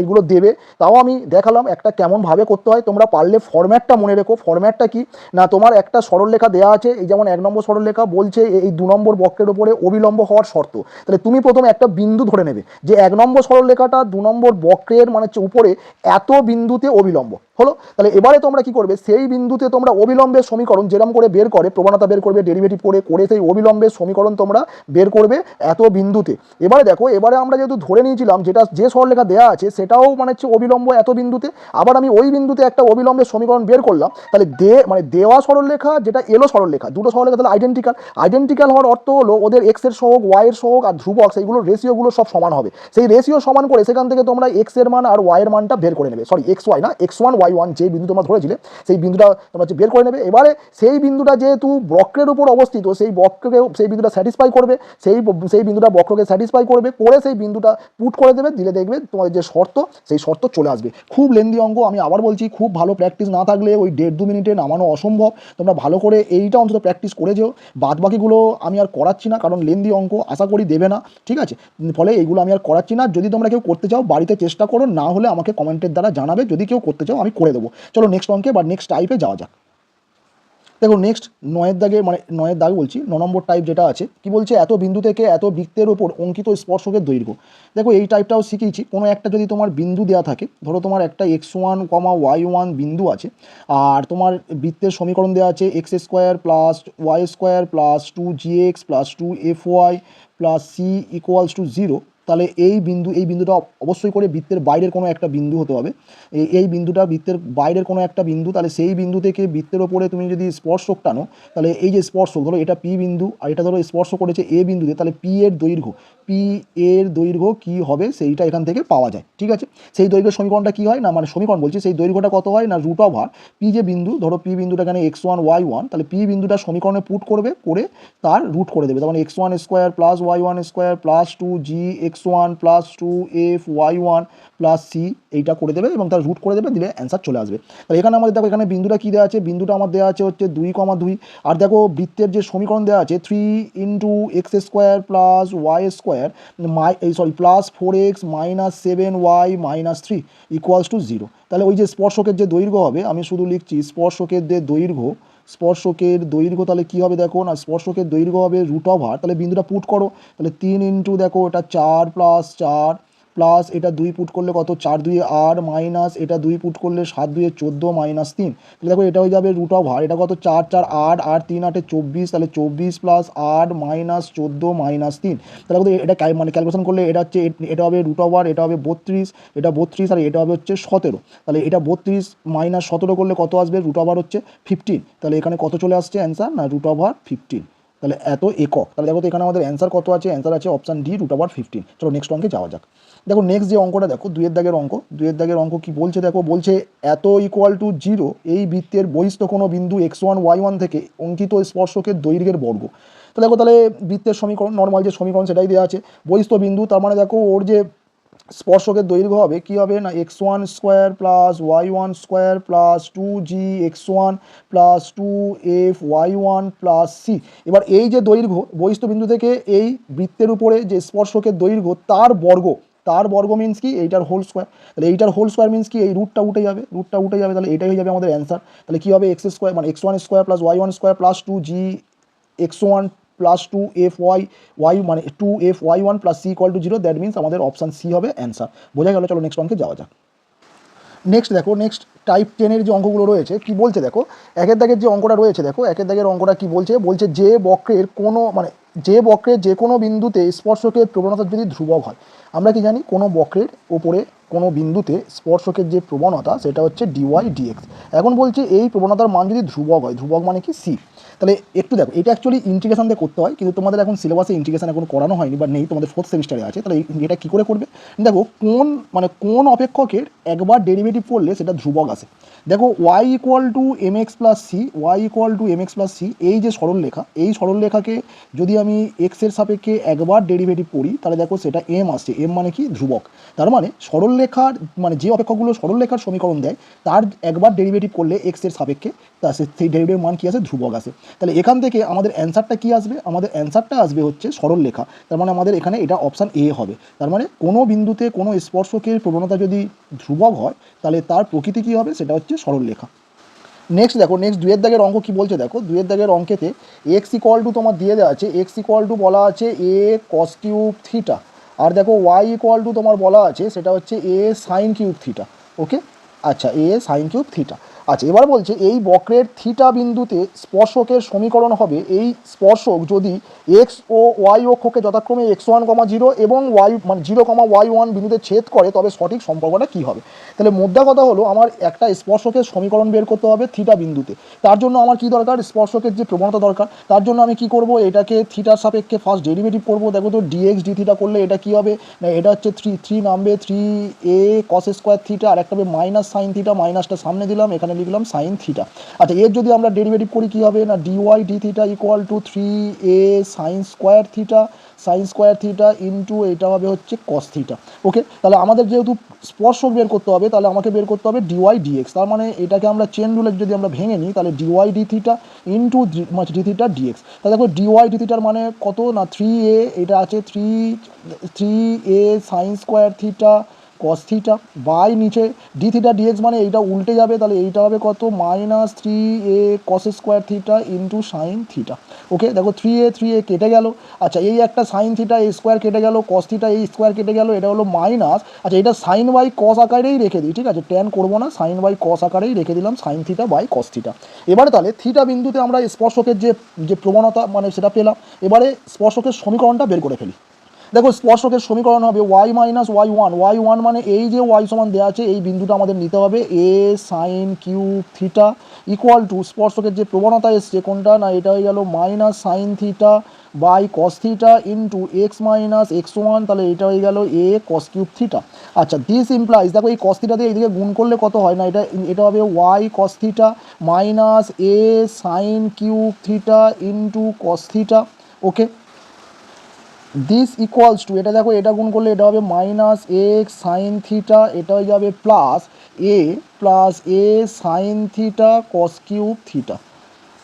S1: এগুলো দেবে, তাও আমি দেখালাম একটা কেমনভাবে করতে হয়। তোমরা পারলে ফরম্যাটটা মনে রেখো। ফরম্যাটটা কি না, তোমার একটা সরলরেখা দেওয়া আছে, এই যেমন 1 নম্বর সরলরেখা বলছে এই 2 নম্বর বক্রের উপরে অবিলম্ব হওয়ার শর্ত, তাহলে তুমি প্রথমে একটা বিন্দু ধরে নেবে যে 1 নম্বর সরলরেখাটা 2 নম্বর বক্রের মানে উপরে এত বিন্দুতে অবিলম্ব হলো। তাহলে এবারে তোমরা কি করবে, সেই বিন্দুতে তোমরা অবিলম্বের সমীকরণ যেরকম করে বের করে প্রবণতা বের করবে, ডেরিভেটিভ করে সেই অবিলম্বের সমীকরণ তোমরা বের করবে এত বিন্দুতে। এবারে দেখো, এবারে আমরা যেহেতু ধরে নিয়েছিলাম যেটা যে সরলরেখা দেওয়া আছে সেটাও মানে হচ্ছে অবিলম্ব এত বিন্দুতে, আবার আমি ওই বিন্দুতে একটা অবিলম্বের সমীকরণ বের করলাম, তাহলে দেওয়া সরলরেখা যেটা এলো সরলরেখা, দুটো সরলরেখা তাহলে আইডেন্টিক্যাল হওয়ার অর্থ হলো ওদের এক্স এর সহগ ওয়াই এর সহগ আর ধ্রুবক সেইগুলোর রেশিওগুলো সব সমান হবে। সেই রেশিও সমান করে সেখান থেকে তোমরা এক্স এর মান আর ওয়াই এর মানটা বের করে নেবে, সরি এক্স ওয়াই না, x1 y1 যে বিন্দু তোমরা ধরেছিলে সেই বিন্দুটা তোমরা বের করে নেবে। এবারে সেই বিন্দুটা যেহেতু বক্রের উপর অবস্থিত, সেই বক্রকে সেই বিন্দুটা স্যাটিসফাই করবে, সেই বিন্দুটা বক্রকে স্যাটিসফাই করবে, করে সেই বিন্দুটা পুট করে দেবে, দিলে দেখবে তোমাদের যে শর্ত সেই শর্ত চলে আসবে। খুব লেন্দি অঙ্ক, আমি আবার বলছি খুব ভালো প্র্যাকটিস না থাকলে ওই 1.5-2 মিনিটে নামানো অসম্ভব। তোমরা ভালো করে এইটা অন্তত প্র্যাকটিস করে যেও, বাদ বাকিগুলো আমি আর করাচ্ছি না কারণ লেন্দি অঙ্ক আশা করি দেবে না, ঠিক আছে। ফলে এইগুলো আমি আর করাচ্ছি না। যদি তোমরা কেউ করতে চাও বাড়িতে চেষ্টা করো, না হলে আমাকে কমেন্টের দ্বারা জানাবে, যদি কেউ করতে চাও আমি করে দেবো। চলো নেক্সট অঙ্কে বা নেক্সট টাইপে যাওয়া যাক। দেখো নেক্সট 9 দাগে, মানে 9 দাগ বলছি, 9 নম্বর টাইপ যেটা আছে কি বলছে, এত বিন্দু থেকে এত বৃত্তের ওপর অঙ্কিত স্পর্শকের দৈর্ঘ্য। দেখো এই টাইপটাও শিখিয়েছি। কোনো একটা যদি তোমার বিন্দু দেওয়া থাকে, ধরো তোমার একটা x1, y1 বিন্দু আছে, আর তোমার বৃত্তের সমীকরণ দেওয়া আছে x square plus Y square plus 2gx plus 2fy plus c equals to 0, তাহলে এই বিন্দুটা অবশ্যই করে বৃত্তের বাইরের কোনো একটা বিন্দু হতে হবে। এই বিন্দুটা বৃত্তের বাইরের কোনো একটা বিন্দু, তাহলে সেই বিন্দু থেকে বৃত্তের ওপরে তুমি যদি স্পর্শক টানো, তাহলে এই যে স্পর্শক, ধরো এটা পি বিন্দু আর এটা ধরো স্পর্শ করেছে এ বিন্দুতে, তাহলে পি এর দৈর্ঘ্য কি হবে সেইটা এখান থেকে পাওয়া যায়, ঠিক আছে। সেই দৈর্ঘ্যের সমীকরণটা কি হয় না, মানে সমীকরণ বলছি, সেই দৈর্ঘ্যটা কত হয় না রুট অফ হার পি যে বিন্দু, ধরো পি বিন্দুটা এখানে x1 y1, তাহলে পি বিন্দুটা সমীকরণে পুট করবে, করে তার রুট করে দেবে, তখন x1 square plus y1 square plus 2gx x1 plus 2f(y1) plus c এইটা করে দেবে এবং তার রুট করে দেবে, দিলে অ্যান্সার চলে আসবে। তাহলে এখানে আমাদের দেখো এখানে বিন্দুটা কী দেওয়া আছে, বিন্দুটা আমার দেওয়া আছে হচ্ছে 2,2, আর দেখো বৃত্তের যে সমীকরণ দেওয়া আছে 3x² plus y² plus 4x minus 7y minus 3 equals to 0। তাহলে ওই যে স্পর্শকের যে দৈর্ঘ্য হবে, আমি শুধু লিখছি স্পর্শকের যে দৈর্ঘ্য, স্পর্শকের দৈর্ঘ্য তাহলে কী হবে দেখো না, স্পর্শকের দৈর্ঘ্য হবে √r, তাহলে বিন্দুটা পুট করো, তাহলে 3 ইন্টু দেখো এটা 4 প্লাস 4 প্লাস এটা 2 পুট করলে কত, 4 2 8 মাইনাস এটা 2 পুট করলে 7 2 14 মাইনাস 3, তাহলে দেখো এটা হয়ে যাবে √r, এটা কত 4 4 8 8 3 8 24, তাহলে 24 প্লাস 8 মাইনাস 14 মাইনাস 3, তাহলে কত এটা মানে ক্যালকুলেশন করলে এটা হচ্ছে, এটা হবে √r, এটা হবে 32, এটা 32 আর এটা হবে হচ্ছে 17, তাহলে এটা 32 মাইনাস 17 করলে কত আসবে, √r হচ্ছে 15, তাহলে এখানে কত চলে আসছে অ্যান্সার না √r 15, তাহলে এত একক। তাহলে দেখো তো এখানে আমাদের অ্যান্সার কত আছে, অ্যান্সার আছে অপশান ডি √r 15। চলো নেক্সট অঙ্কে যাওয়া যাক। দেখো নেক্সট যে অঙ্কটা দেখো 2 এর দাগের অঙ্ক, 2 এর দাগের অঙ্ক কি বলছে দেখো, বলছে এত ইকুয়াল টু 0 এই বৃত্তের বহিস্থ কোনো বিন্দু x1 y1 থেকে অঙ্কিত স্পর্শকের দৈর্ঘ্যের বর্গ। তো দেখো তাহলে বৃত্তের সমীকরণ নর্মাল যে সমীকরণ সেটাই দেওয়া আছে, বহিস্থ বিন্দু তার মানে দেখো ওর যে স্পর্শকের দৈর্ঘ্য হবে কী হবে না, x1² plus y1² plus 2gx1 plus 2f(y1) plus c. এবার এই যে দৈর্ঘ্য বহিস্থ বিন্দু থেকে এই বৃত্তের উপরে যে স্পর্শকের দৈর্ঘ্য তার বর্গ মিন্স কি, এইটার হোল স্কোয়ার, তাহলে এইটার হোল স্কোয়ার মিন্স কি, এই রুটটা উঠে যাবে, তাহলে এটাই হয়ে যাবে আমাদের অ্যান্সার। তাহলে কী হবে, x² মানে x1² plus y1² plus 2gx1 plus 2f(y) মানে 2f(y1) plus c equal to 0, that means আমাদের অপশান সি হবে অ্যান্সার। বোঝা গেল। চলো নেক্সট অঙ্কে যাওয়া যাক। নেক্সট দেখো নেক্সট টাইপ 10 যে অঙ্কগুলো রয়েছে কি বলছে দেখো, একের দাগের যে অঙ্কটা রয়েছে দেখো, একের দাগের অঙ্কটা কি বলছে, বলছে যে বক্রের কোনো মানে যে বক্রের যে কোনো বিন্দুতে স্পর্শকের প্রবণতা যদি ধ্রুবক হয়, আমরা কি জানি কোনো বক্রের ওপরে কোনো বিন্দুতে স্পর্শকের যে প্রবণতা সেটা হচ্ছে dy/dx। এখন বলছে এই প্রবণতার মান যদি ধ্রুবক হয়, ধ্রুবক মানে কি সি, তাহলে একটু দেখো এটা অ্যাকচুয়ালি ইন্টিগ্রেশন দিয়ে করতে হয়, কিন্তু তোমাদের এখন সিলেবাসে ইন্টিগ্রেশন এখন করানো হয়নি বা নেই, তোমাদের 4th সেমিস্টারে আছে, তাহলে এটা কী করে করবে দেখো, কোন অপেক্ষকের একবার ডেরিভেটিভ করলে সেটা ধ্রুবক আসে। দেখো y equal to mx plus c, এই যে সরলরেখা, এই সরলরেখাকে যদি আমি এক্সের সাপেক্ষে একবার ডেরিভেটিভ করি তাহলে দেখো সেটা m আসছে, m মানে কি ধ্রুবক, তার মানে সরলরেখার মানে যে অপেক্ষকগুলো সরলরেখার সমীকরণ দেয় তার একবার ডেরিভেটিভ করলে এক্সের সাপেক্ষে তা সেই ডেরিভেটিভ মান কী আসে, ধ্রুবক আসে। তাহলে এখান থেকে আমাদের অ্যান্সারটা কী আসবে, আমাদের অ্যান্সারটা আসবে হচ্ছে সরলরেখা, তার মানে আমাদের এখানে এটা অপশান এ হবে। তার মানে কোনো বিন্দুতে কোনো স্পর্শকের প্রবণতা যদি ধ্রুবক হয় তাহলে তার প্রকৃতি কী হবে, সেটা হচ্ছে সরলরেখা। নেক্সট দেখো নেক্সট 2 এর দাগের অঙ্ক কী বলছে দেখো, 2 এর দাগের অঙ্কেতে x ইকুয়াল টু তোমার দিয়ে দেওয়া আছে, x ইকুয়াল টু বলা আছে a cos কিউব থিটা, আর দেখো y ইকুয়াল টু তোমার বলা আছে সেটা হচ্ছে a sin কিউব থিটা। ওকে, আচ্ছা a sin কিউব থিটা। আচ্ছা এবার বলছে এই বক্রের থিটা বিন্দুতে স্পর্শকের সমীকরণ হবে, এই স্পর্শক যদি x ও y অক্ষকে যথাক্রমে x1, 0 এবং y মানে 0, y1 বিন্দুতে ছেদ করে, তবে সঠিক সম্পর্কটা কী হবে। তাহলে মোদ্দা কথা হলো আমার একটা স্পর্শকের সমীকরণ বের করতে হবে থিটা বিন্দুতে, তার জন্য আমার কি দরকার, স্পর্শকের যে প্রবণতা দরকার, তার জন্য আমি কি করব, এটাকে থিটার সাপেক্ষে ফার্স্ট ডেরিভেটিভ করব। দেখো তো dx d থিটা করলে এটা কি হবে না, এটা হচ্ছে 3 নামবে 3a cos স্কোয়ার থিটা, আর একটা হবে মাইনাস সাইন থিটা, মাইনাসটা সামনে দিলাম, এখানে লিখলাম সাইন থিটা। আচ্ছা এর যদি আমরা ডেরিভেটিভ করি কী হবে না, dy d theta equal two 3a sine square theta into এটা হবে হচ্ছে কস থিটা। ওকে, তাহলে আমাদের যেহেতু স্পর্শক বের করতে হবে তাহলে আমাকে বের করতে হবে dy dx, তার মানে এটাকে আমরা চেন রুলে যদি আমরা ভেঙে নিই তাহলে dy d theta into d theta dx। তাহলে দেখো dy d থিটার মানে কত না 3a, এটা আছে 3a sine square theta cos theta by নিচে ডি থিটা ডিএক্স, মানে এইটা উল্টে যাবে, তাহলে এইটা হবে কত minus 3a cos square theta into sine theta. Okay, দেখো 3a কেটে গেল, আচ্ছা এই একটা সাইন থিটা এই স্কোয়ার কেটে গেল, কস থিটা এই স্কোয়ার কেটে গেল, এটা হলো মাইনাস, আচ্ছা এটা সাইন বাই কস আকারেই রেখে দিই, ঠিক আছে ট্যান করবো না, সাইন বাই কস আকারেই রেখে দিলাম sine theta by cos theta. এবারে তাহলে থিটা বিন্দুতে আমরা স্পর্শকের যে প্রবণতা মানে সেটা পেলাম, এবারে স্পর্শকের সমীকরণটা বের করে ফেলি। দেখো স্পর্শকের সমীকরণ হবে y মাইনাস y1 মানে এই যে y সমান দেওয়া আছে এই বিন্দুটা আমাদের নিতে হবে a sine cube theta equal to স্পর্শকের যে প্রবণতা এসছে কোনটা না, এটা হয়ে গেল minus sine theta by cos theta into x minus x1, তাহলে এটা হয়ে গেল a কস কিউব থিটা। আচ্ছা দিস ইমপ্লাইজ, দেখো এই কস থিটা দিয়ে এইদিকে গুণ করলে কত হয় না, এটা হবে y cos theta minus a sine cube theta into cos theta. Okay, this equals two, এটা দেখো এটা গুণ করলে এটা হবে মাইনাস এক্স সাইন থিটা, এটা হয়ে যাবে plus a sine theta cos cube theta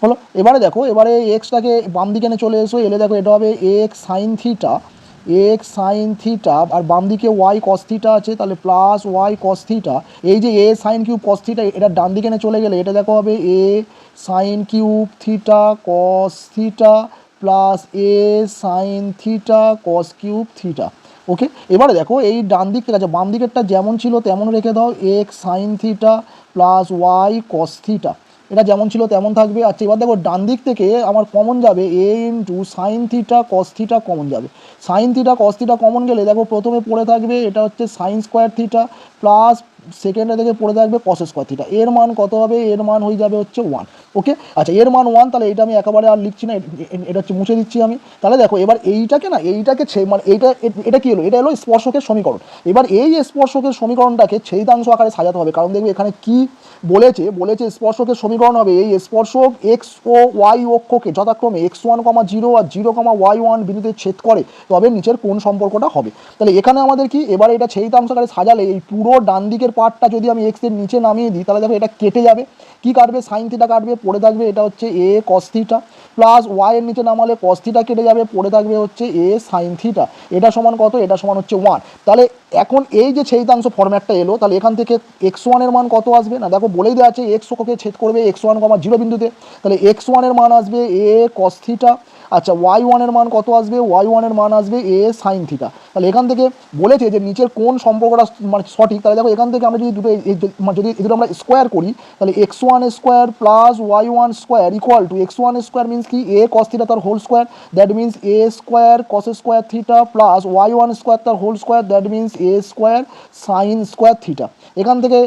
S1: হলো। এবারে দেখো এবারে এক্সটাকে বাম দিকে এনে চলে এসো, এলে দেখো এটা হবে এক্স সাইন থিটা আর বাম দিকে ওয়াই কস থিটা আছে, তাহলে প্লাস ওয়াই কস থিটা। এই যে a sine cube cos theta এটা ডান দিকে এনে চলে গেলে এটা দেখো হবে a sine cube theta cos theta plus a sine theta cos cube theta. Okay, এবারে দেখো এই ডান দিক থেকে আছে বাম দিকেরটা যেমন ছিল তেমন রেখে দাও, x sine theta plus y cos theta, এটা যেমন ছিল তেমন থাকবে। আচ্ছা এবার দেখো ডান দিক থেকে আমার কমন যাবে a into sine theta cos theta common যাবে। Sine theta cos theta common গেলে দেখো প্রথমে পড়ে থাকবে এটা হচ্ছে সাইন স্কোয়ার থিটা প্লাস সেকেন্ডে থেকে পড়ে থাকবে কস স্কোয়ার থিটা। এর মান কত হবে? এর মান হয়ে যাবে হচ্ছে 1। ওকে, আচ্ছা এর মান 1, তাহলে এটা আমি একেবারে আর লিখছি না, এটা হচ্ছে মুছে দিচ্ছি আমি। তাহলে দেখো এবার এইটাকে না এইটাকে মানে এটা কি হলো? এটা হলো স্পর্শকের সমীকরণ। এবার এই স্পর্শকের সমীকরণটাকে ছেদিতাংশ আকারে সাজাতে হবে, কারণ দেখবে এখানে কি বলেছে স্পর্শকের সমীকরণ হবে এই স্পর্শক এক্স ও ওয়াই অক্ষকে যথাক্রমে x1, 0 আর 0, y1 বিন্দুতে ছেদ করে, তবে নিচের কোন সম্পর্কটা হবে। তাহলে এখানে আমাদের কি এবার এটা ছেদিতাংশ আকারে সাজালে এই পুরো ডান দিকের পার্টটা যদি আমি এক্স এর নিচে নামিয়ে দিই তাহলে দেখো এটা কেটে যাবে। কি কাটবে? সাইন থিটা কাটবে, পড়ে থাকবে এটা হচ্ছে এ কস থিটা, প্লাস ওয়াই এর নিচে নামালে কস থিটা কেটে যাবে, পড়ে থাকবে হচ্ছে এ সাইন থিটা। এটা সমান কত? এটা সমান হচ্ছে 1। তাহলে এখন এই যে ছেদিতাংশ ফরম্যাটটা এলো, তাহলে এখান থেকে x1 এর মান কত আসবে? না দেখো বলেই দেওয়া আছে এক্স অক্ষকে ছেদ করবে x1, 0 বিন্দুতে, তাহলে x1 এর মান আসবে এ কস থিটা। আচ্ছা y1 এর মান কত আসবে? y1 এর মান আসবে এ সাইন থিটা। তাহলে এখান থেকে বলেছে যে নিচের কোন সম্পর্কটা মানে সঠিক, তাহলে দেখো এখান থেকে আমরা যদি যদি আমরা স্কোয়ার করি তাহলে x1 square plus y1 square equal to x1 square means কি এ কস থিটা তার whole square, that means a square cos square theta plus y1 square তার whole square, that means a square sine square theta. এখান থেকে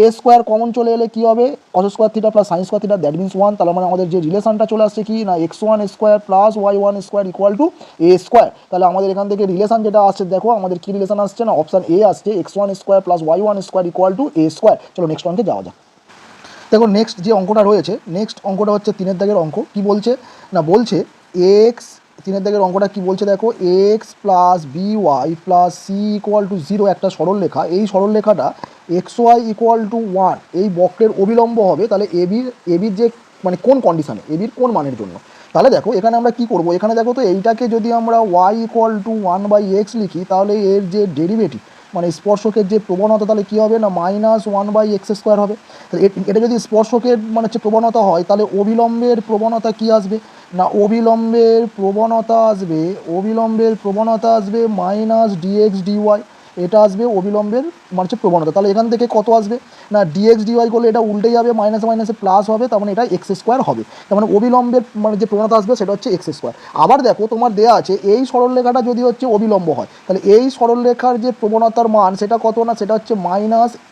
S1: a square common চলে এলে কি হবে? Cos square theta plus sine square theta, that means 1। তাহলে মানে আমাদের যে রিলেশনটা চলে আসছে কি না x1 square plus y1 square equal to A square. তাহলে আমাদের এখান থেকে রিলেশন যেটা আসছে দেখো আমাদের কি রিলেশন আসছে না অপশন এ আসছে x1 square plus y1 square equal to A square. চলো নেক্সট অঙ্কে যাওয়া যাক। দেখো নেক্সট যে অঙ্কটা রয়েছে, নেক্সট অঙ্কটা হচ্ছে 3 দাগের অঙ্ক। কি বলছে না বলছে এক্স 3 দাগের অঙ্কটা কি বলছে দেখো x plus b y plus c equal to 0 একটা সরলরেখা, এই সরলরেখাটা এক্স ওয়াই ইকুয়াল টু 1 এই বক্রের অবিলম্ব হবে। তাহলে এবির যে মানে কোন কন্ডিশনে, এবির কোন মানের জন্য। তাহলে দেখো এখানে আমরা কি করব, এখানে দেখো তো এইটাকে যদি আমরা ওয়াই ইকুয়াল টু 1/x লিখি তাহলে এর যে ডেরিভেটিভ মানে স্পর্শকের যে প্রবণতা তাহলে কী হবে না -1/x² হবে। তাহলে এটা যদি স্পর্শকের মানে হচ্ছে প্রবণতা হয় তাহলে অবিলম্বের প্রবণতা কি আসবে না অবিলম্বের প্রবণতা আসবে -dx/dy, এটা আসবে অবিলম্বের মানে হচ্ছে প্রবণতা। তাহলে এখান থেকে কত আসবে না dx/dy করলে এটা উল্টে যাবে, মাইনাসে মাইনাসে প্লাস হবে, তার মানে এটা x² হবে। তার মানে অবিলম্বের মানে যে প্রবণতা আসবে সেটা হচ্ছে x²। আবার দেখো তোমার দেয়া আছে এই সরলরেখাটা যদি হচ্ছে অবিলম্ব হয় তাহলে এই সরলরেখার যে প্রবণতার মান সেটা কত না সেটা হচ্ছে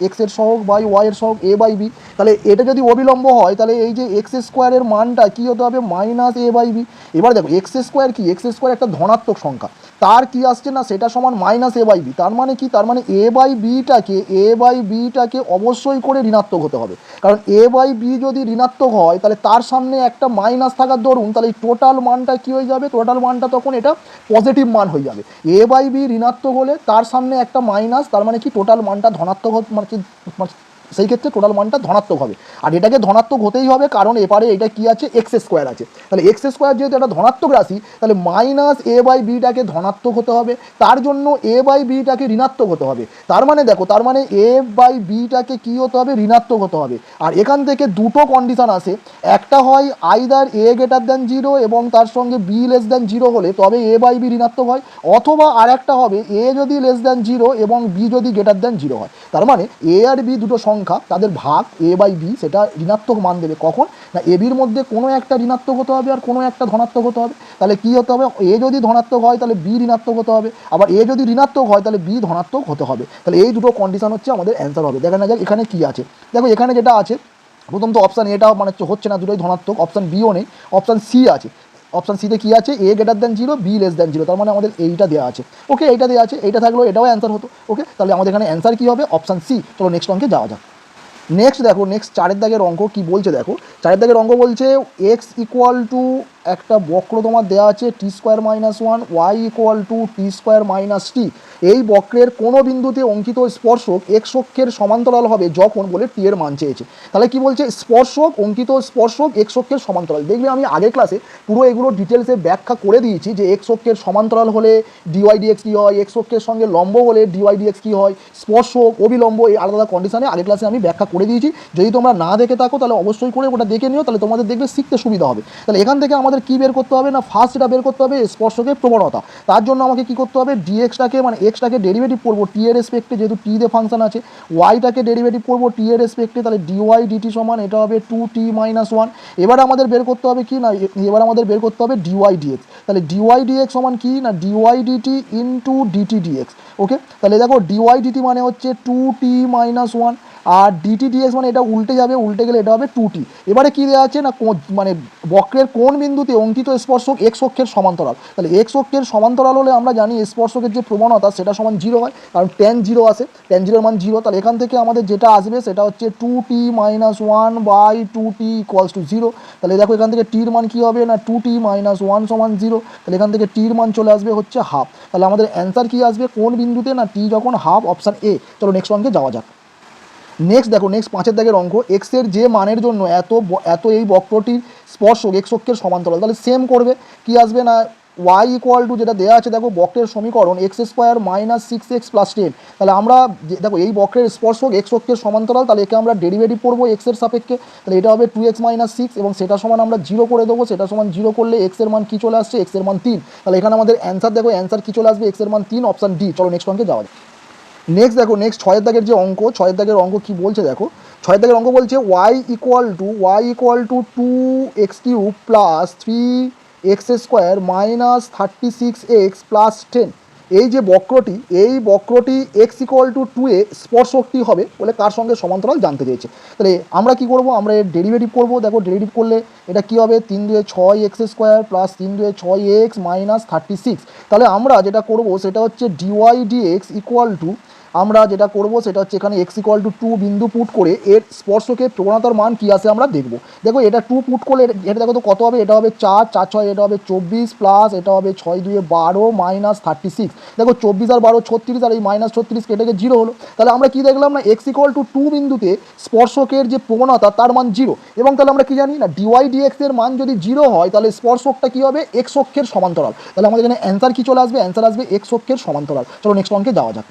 S1: -x এর সহগ বাই y এর সহগ a/b। তাহলে এটা যদি অবিলম্ব হয় তাহলে এই যে x² এর মানটা কি হতে হবে -a/b। এবার দেখো x² কি x² একটা ধনাত্মক সংখ্যা, তার কি আসছে না সেটা সমান -a/b। তার মানে কি, তার মানে a/bটাকে অবশ্যই করে ঋণাত্মক হতে হবে, কারণ a/b যদি ঋণাত্মক হয় তাহলে তার সামনে একটা মাইনাস থাকার দরুন তাহলে এই টোটাল মানটা কি হয়ে যাবে, টোটাল মানটা তখন এটা পজিটিভ মান হয়ে যাবে। a/b ঋণাত্মক হলে তার সামনে একটা মাইনাস, তার মানে কি টোটাল মানটা ধনাত্মক মানে সেই ক্ষেত্রে টোটাল মানটা ধনাত্মক হবে। আর এটাকে ধনাত্মক হতেই হবে কারণ এপারে এটা কি আছে x² আছে। তাহলে x² যেহেতু একটা ধনাত্মক রাশি তাহলে -a/bটাকে ধনাত্মক হতে হবে, তার জন্য a/bটাকে ঋণাত্মক হতে হবে। তার মানে দেখো তার মানে a/bটাকে কি হতে হবে, ঋণাত্মক হতে হবে। আর এখান থেকে দুটো কন্ডিশন আসে, একটা হয় আইদার a>0 এবং তার সঙ্গে b<0 হলে তবে a/b ঋণাত্মক হয়, অথবা আর একটা হবে a যদি <0 এবং b যদি >0 হয়। তার মানে a আর b দুটো সংখ্যা তাদের ভাগ a/b সেটা ঋণাত্মক মান দেবে কখন না এবির মধ্যে কোনো একটা ঋণাত্মক হতে হবে আর কোনো একটা ধনাত্মক হতে হবে। তাহলে কি হতে হবে, a যদি ধনাত্মক হয় তাহলে b ঋণাত্মক হতে হবে, আবার a যদি ঋণাত্মক হয় তাহলে b ধনাত্মক হতে হবে। তাহলে এই দুটো কন্ডিশন হচ্ছে আমাদের অ্যান্সার হবে। দেখা না যাক এখানে কি আছে। দেখো এখানে যেটা আছে প্রথম তো অপশান এটা মানে হচ্ছে না, দুটোই ধনাত্মক, অপশান বিও নেই, অপশান সি আছে। অপশান সিতে কী আছে a>0 b<0, তার মানে আমাদের এইটা দেওয়া আছে। ওকে এইটা দেওয়া আছে, এইটা থাকলেও এটাও অ্যান্সার হতো। ওকে তাহলে আমাদের এখানে অ্যান্সার কী হবে, অপশান সি। চলো নেক্সট অঙ্কে যাওয়া যাক। নেক্সট দেখো, নেক্সট চারের দাগের অঙ্ক কি বলছে দেখো। চারের দাগের অঙ্ক বলছে এক্স ইকুয়াল টু একটা বক্র তোমার দেওয়া আছে t square minus one, y equal to t square minus t. এই বক্রের কোনো বিন্দুতে অঙ্কিত স্পর্শক এক্স অক্ষের সমান্তরাল হবে যখন বলে টি এর মান চেয়েছে। তাহলে কি বলছে, স্পর্শক অঙ্কিত স্পর্শক এক্স অক্ষের সমান্তরাল। দেখবে আমি আগের ক্লাসে পুরো এগুলো ডিটেলসে ব্যাখ্যা করে দিয়েছি যে এক্স অক্ষের সমান্তরাল হলে ডিওয়াই ডিএক্স কী হয়, এক্স অক্ষের সঙ্গে লম্ব হলে ডিওয়াই ডিএক্স কী হয়, স্পর্শক অবিলম্ব এই আলাদা আলাদা কন্ডিশনে আগের ক্লাসে আমি ব্যাখ্যা করে দিয়েছি। যদি তোমরা না দেখে থাকো তাহলে অবশ্যই করে ওটা দেখে নিও, তাহলে তোমাদের দেখবে শিখতে সুবিধা হবে। তাহলে এখান থেকে আমাদের কী বের করতে হবে না, ফার্স্ট এটা বের করতে হবে স্পর্শকের প্রবণতা। তার জন্য আমাকে কী করতে হবে, ডিএক্সটাকে মানে এক্সটাকে ডেরিভেটিভ করবো টি এর রেসপেক্টে, যেহেতু টি তে ফাংশন আছে। ওয়াইটাকে ডেরিভেটিভ করবো টি এর রেসপেক্টে, তাহলে ডিওয়াই ডিটি সমান এটা হবে 2t - 1। এবার আমাদের বের করতে হবে কি না, এবার আমাদের বের করতে হবে ডিওয়াই ডিএক্স। তাহলে ডিওয়াই ডিএক্স সমান কি না, d y d t into d t d x. Okay, তাহলে দেখো ডিওয়াই ডিটি মানে হচ্ছে 2t - 1, আর ডিটি ডিএক্স মানে এটা উল্টে যাবে, উল্টে গেলে এটা হবে 2t। এবারে কী দেওয়া আছে না, মানে বক্রের কোন বিন্দুতে অঙ্কিত স্পর্শক এক্স অক্ষের সমান্তরাল। তাহলে এক্স অক্ষের সমান্তরাল হলে আমরা জানি স্পর্শকের যে প্রবণতা সেটা সমান 0 হয়, কারণ tan 0 আসে, tan 0 মান 0। তাহলে এখান থেকে আমাদের যেটা আসবে সেটা হচ্ছে 2t - 1/2t = 0। তাহলে দেখো এখান থেকে টির মান কী হবে না, 2t - 1 সমান 0। তাহলে এখান থেকে টির মান চলে আসবে হচ্ছে হাফ। তাহলে আমাদের অ্যান্সার কী আসবে, কোন বিন্দুতে না, টি যখন হাফ, অপশান এ। চলো নেক্সট অঙ্কে যাওয়া যাক। নেক্সট দেখো, নেক্সট 5 দাগের অঙ্ক, এক্সের যে মানের জন্য এত এই বক্রটির স্পর্শক এক্স অক্ষের সমান্তরাল। তাহলে সেম করবে, কি আসবে না, ওয়াই ইকুয়াল টু যেটা দেওয়া আছে দেখো বক্রের সমীকরণ এক্স স্কোয়ার মাইনাস 6x + 10। তাহলে আমরা দেখো এই বক্রের স্পর্শক এক্স অক্ষের সমান্তরাল, তাহলে একে আমরা ডেরিভেটিভ করবো এক্সের সাপেক্ষে। তাহলে এটা হবে 2x - 6 এবং সেটা সমান আমরা 0 করে দেবো। সেটা সমান 0 করলে এক্সের মান কী চলে আসছে, এক্সের মান 3। তাহলে এখানে আমাদের অ্যান্সার দেখো, অ্যান্সার কী চলে আসবে, এক্সের মান 3, অপশান ডি। চলো নেক্সট অঙ্কে যাওয়া যায়। নেক্সট দেখো, নেক্সট 6 দাগের যে অঙ্ক, 6 দাগের অঙ্ক কি বলছে দেখো। 6 দাগের অঙ্ক বলছে Y equal two 2x³ + 3x² - 36x + 10। এই যে বক্রটি, এই বক্রটি x = 2 এ স্পর্শকটি হবে বলে কার সঙ্গে সমান্তরাল জানতে চেয়েছে। তাহলে আমরা কি করব, আমরা এর ডেরিভেটিভ করব। দেখো ডেরিভেটিভ করলে এটা কি হবে, 3 × 2 = 6x² + 3 × 2 = 6x - 36। তাহলে আমরা যেটা করব সেটা হচ্ছে ডিওয়াই ডিএক্স ইকুয়াল টু, আমরা যেটা করব সেটা হচ্ছে এখানে x = 2 বিন্দু পুট করে এর স্পর্শকের প্রবণতার মান কী আসে আমরা দেখব। দেখো এটা 2 পুট করলে এটা দেখো তো কত হবে, এটা হবে 4, 4 6 এটা হবে 24 প্লাস এটা হবে 6 2 12 - 36। দেখো 24 আর 12 36, আর এই -36 কেটে গিয়ে 0 হলো। তাহলে আমরা কি দেখলাম না, x = 2 বিন্দুতে স্পর্শকের যে প্রবণতা তার মান 0। এবং তাহলে আমরা কি জানি না, ডিওয়াই ডিএক্স এর মান যদি 0 হয় তাহলে স্পর্শকটা কী হবে, এক্স অক্ষের সমান্তরাল। তাহলে আমাদের এখানে অ্যান্সার কী চলে আসবে, অ্যান্সার আসবে এক্স অক্ষের সমান্তরাল। চলো নেক্সট অঙ্কে যাওয়া যাক।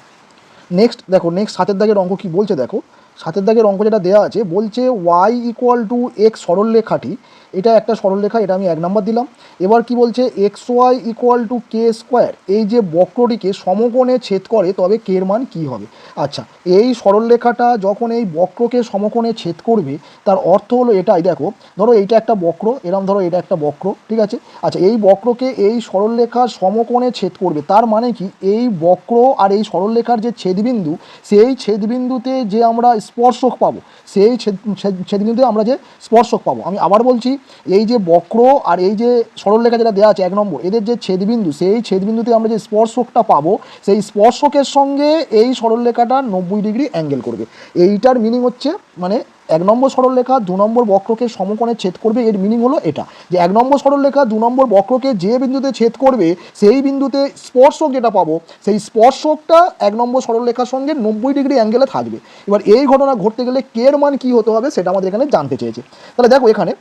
S1: নেক্সট দেখো, নেক্সট 7 দাগের অঙ্ক কি বলছে দেখো। 7 দাগের অঙ্ক যেটা দেওয়া আছে বলছে ওয়াই ইকুয়াল টু এক্স সরলরেখাটি, এটা একটা সরলরেখা, এটা আমি 1 নম্বর দিলাম। এবার কি বলছে x y equal two k², এই যে বক্রটিকে সমকোণে ছেদ করে তবে কে এর মান কী হবে। আচ্ছা, এই সরলরেখাটা যখন এই বক্রকে সমকোণে ছেদ করবে তার অর্থ হলো এটাই। দেখো ধরো এইটা একটা বক্র, এরম ধরো এটা একটা বক্র, ঠিক আছে। আচ্ছা, এই বক্রকে এই সরলরেখার সমকোণে ছেদ করবে, তার মানে কি এই বক্র আর এই সরলরেখার যে ছেদবিন্দু, সেই ছেদবিন্দুতে যে আমরা স্পর্শক পাবো, সেই ছেদবিন্দুতে আমরা যে স্পর্শক পাবো। আমি আবার বলছি, এই যে বক্র আর এই যে সরলরেখা যেটা দেওয়া আছে 1 নম্বর, এদের যে ছেদবিন্দু, সেই ছেদবিন্দুতে আমরা যে স্পর্শকটা পাবো, সেই স্পর্শকের সঙ্গে এই সরলরেখাটা 90 ডিগ্রি অ্যাঙ্গেল করবে। এইটার মিনিং হচ্ছে মানে 1 নম্বর সরলরেখা 2 নম্বর বক্রকে সমকোণে ছেদ করবে, এর মিনিং হলো এটা যে 1 নম্বর সরলরেখা 2 নম্বর বক্রকে যে বিন্দুতে ছেদ করবে সেই বিন্দুতে স্পর্শক যেটা পাবো, সেই স্পর্শকটা 1 নম্বর সরলরেখার সঙ্গে 90 ডিগ্রি অ্যাঙ্গেলে থাকবে। এবার এই ঘটনা ঘটতে গেলে কে এর মান কী হতে হবে সেটা আমাদের এখানে জানতে চেয়েছে। তাহলে দেখো এখানে